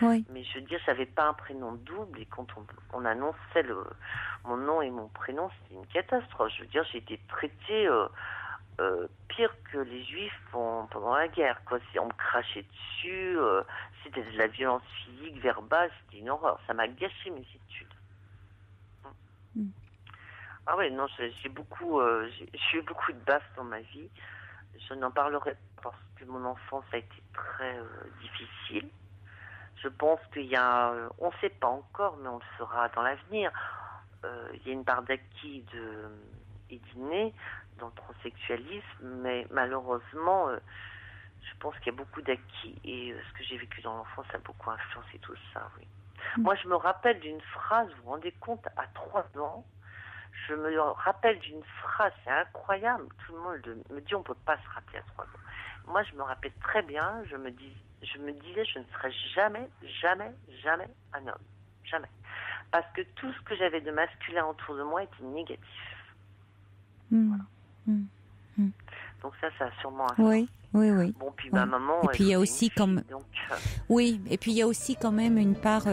Speaker 7: Oui. Mais je veux dire, j'avais pas un prénom double, et quand on annonçait mon nom et mon prénom, c'était une catastrophe. Je veux dire, j'ai été traitée pire que les juifs pendant la guerre, quoi. On me crachait dessus, c'était de la violence physique, verbale, c'était une horreur. Ça m'a gâché mes études. Ah ouais, non, j'ai eu beaucoup de baffes dans ma vie. Je n'en parlerai pas parce que mon enfance a été très difficile. Je pense qu'il y a, on ne sait pas encore, mais on le saura dans l'avenir. Il y a une part d'acquis et d'inné dans le transsexualisme, mais malheureusement, je pense qu'il y a beaucoup d'acquis, et ce que j'ai vécu dans l'enfance a beaucoup influencé tout ça, oui. Moi, je me rappelle d'une phrase, vous vous rendez compte, à 3 ans, je me rappelle d'une phrase, c'est incroyable, tout le monde me dit on ne peut pas se rappeler à 3 ans. Moi, je me rappelle très bien, je me disais, je ne serai jamais un homme. Jamais. parce que tout ce que j'avais de masculin autour de moi était négatif. Voilà. Donc ça a sûrement un
Speaker 1: Oui.
Speaker 7: Bon, puis ma maman...
Speaker 1: Et puis il y a aussi Oui, et puis il y a aussi quand même une part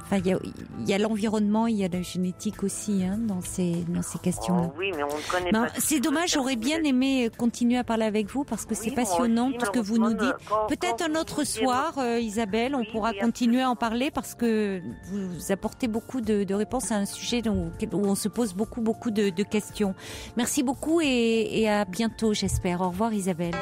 Speaker 1: Enfin, il y a l'environnement, il y a la génétique aussi dans ces questions-là.
Speaker 7: Oh, oui, mais on ne connaît pas.
Speaker 1: C'est dommage, j'aurais bien aimé continuer à parler avec vous parce que c'est passionnant tout ce que vous nous dites. Peut-être un autre soir, Isabelle, on pourra continuer à en parler parce que vous apportez beaucoup de réponses à un sujet où on se pose beaucoup de questions. Merci beaucoup et à bientôt, j'espère. Au revoir, Isabelle.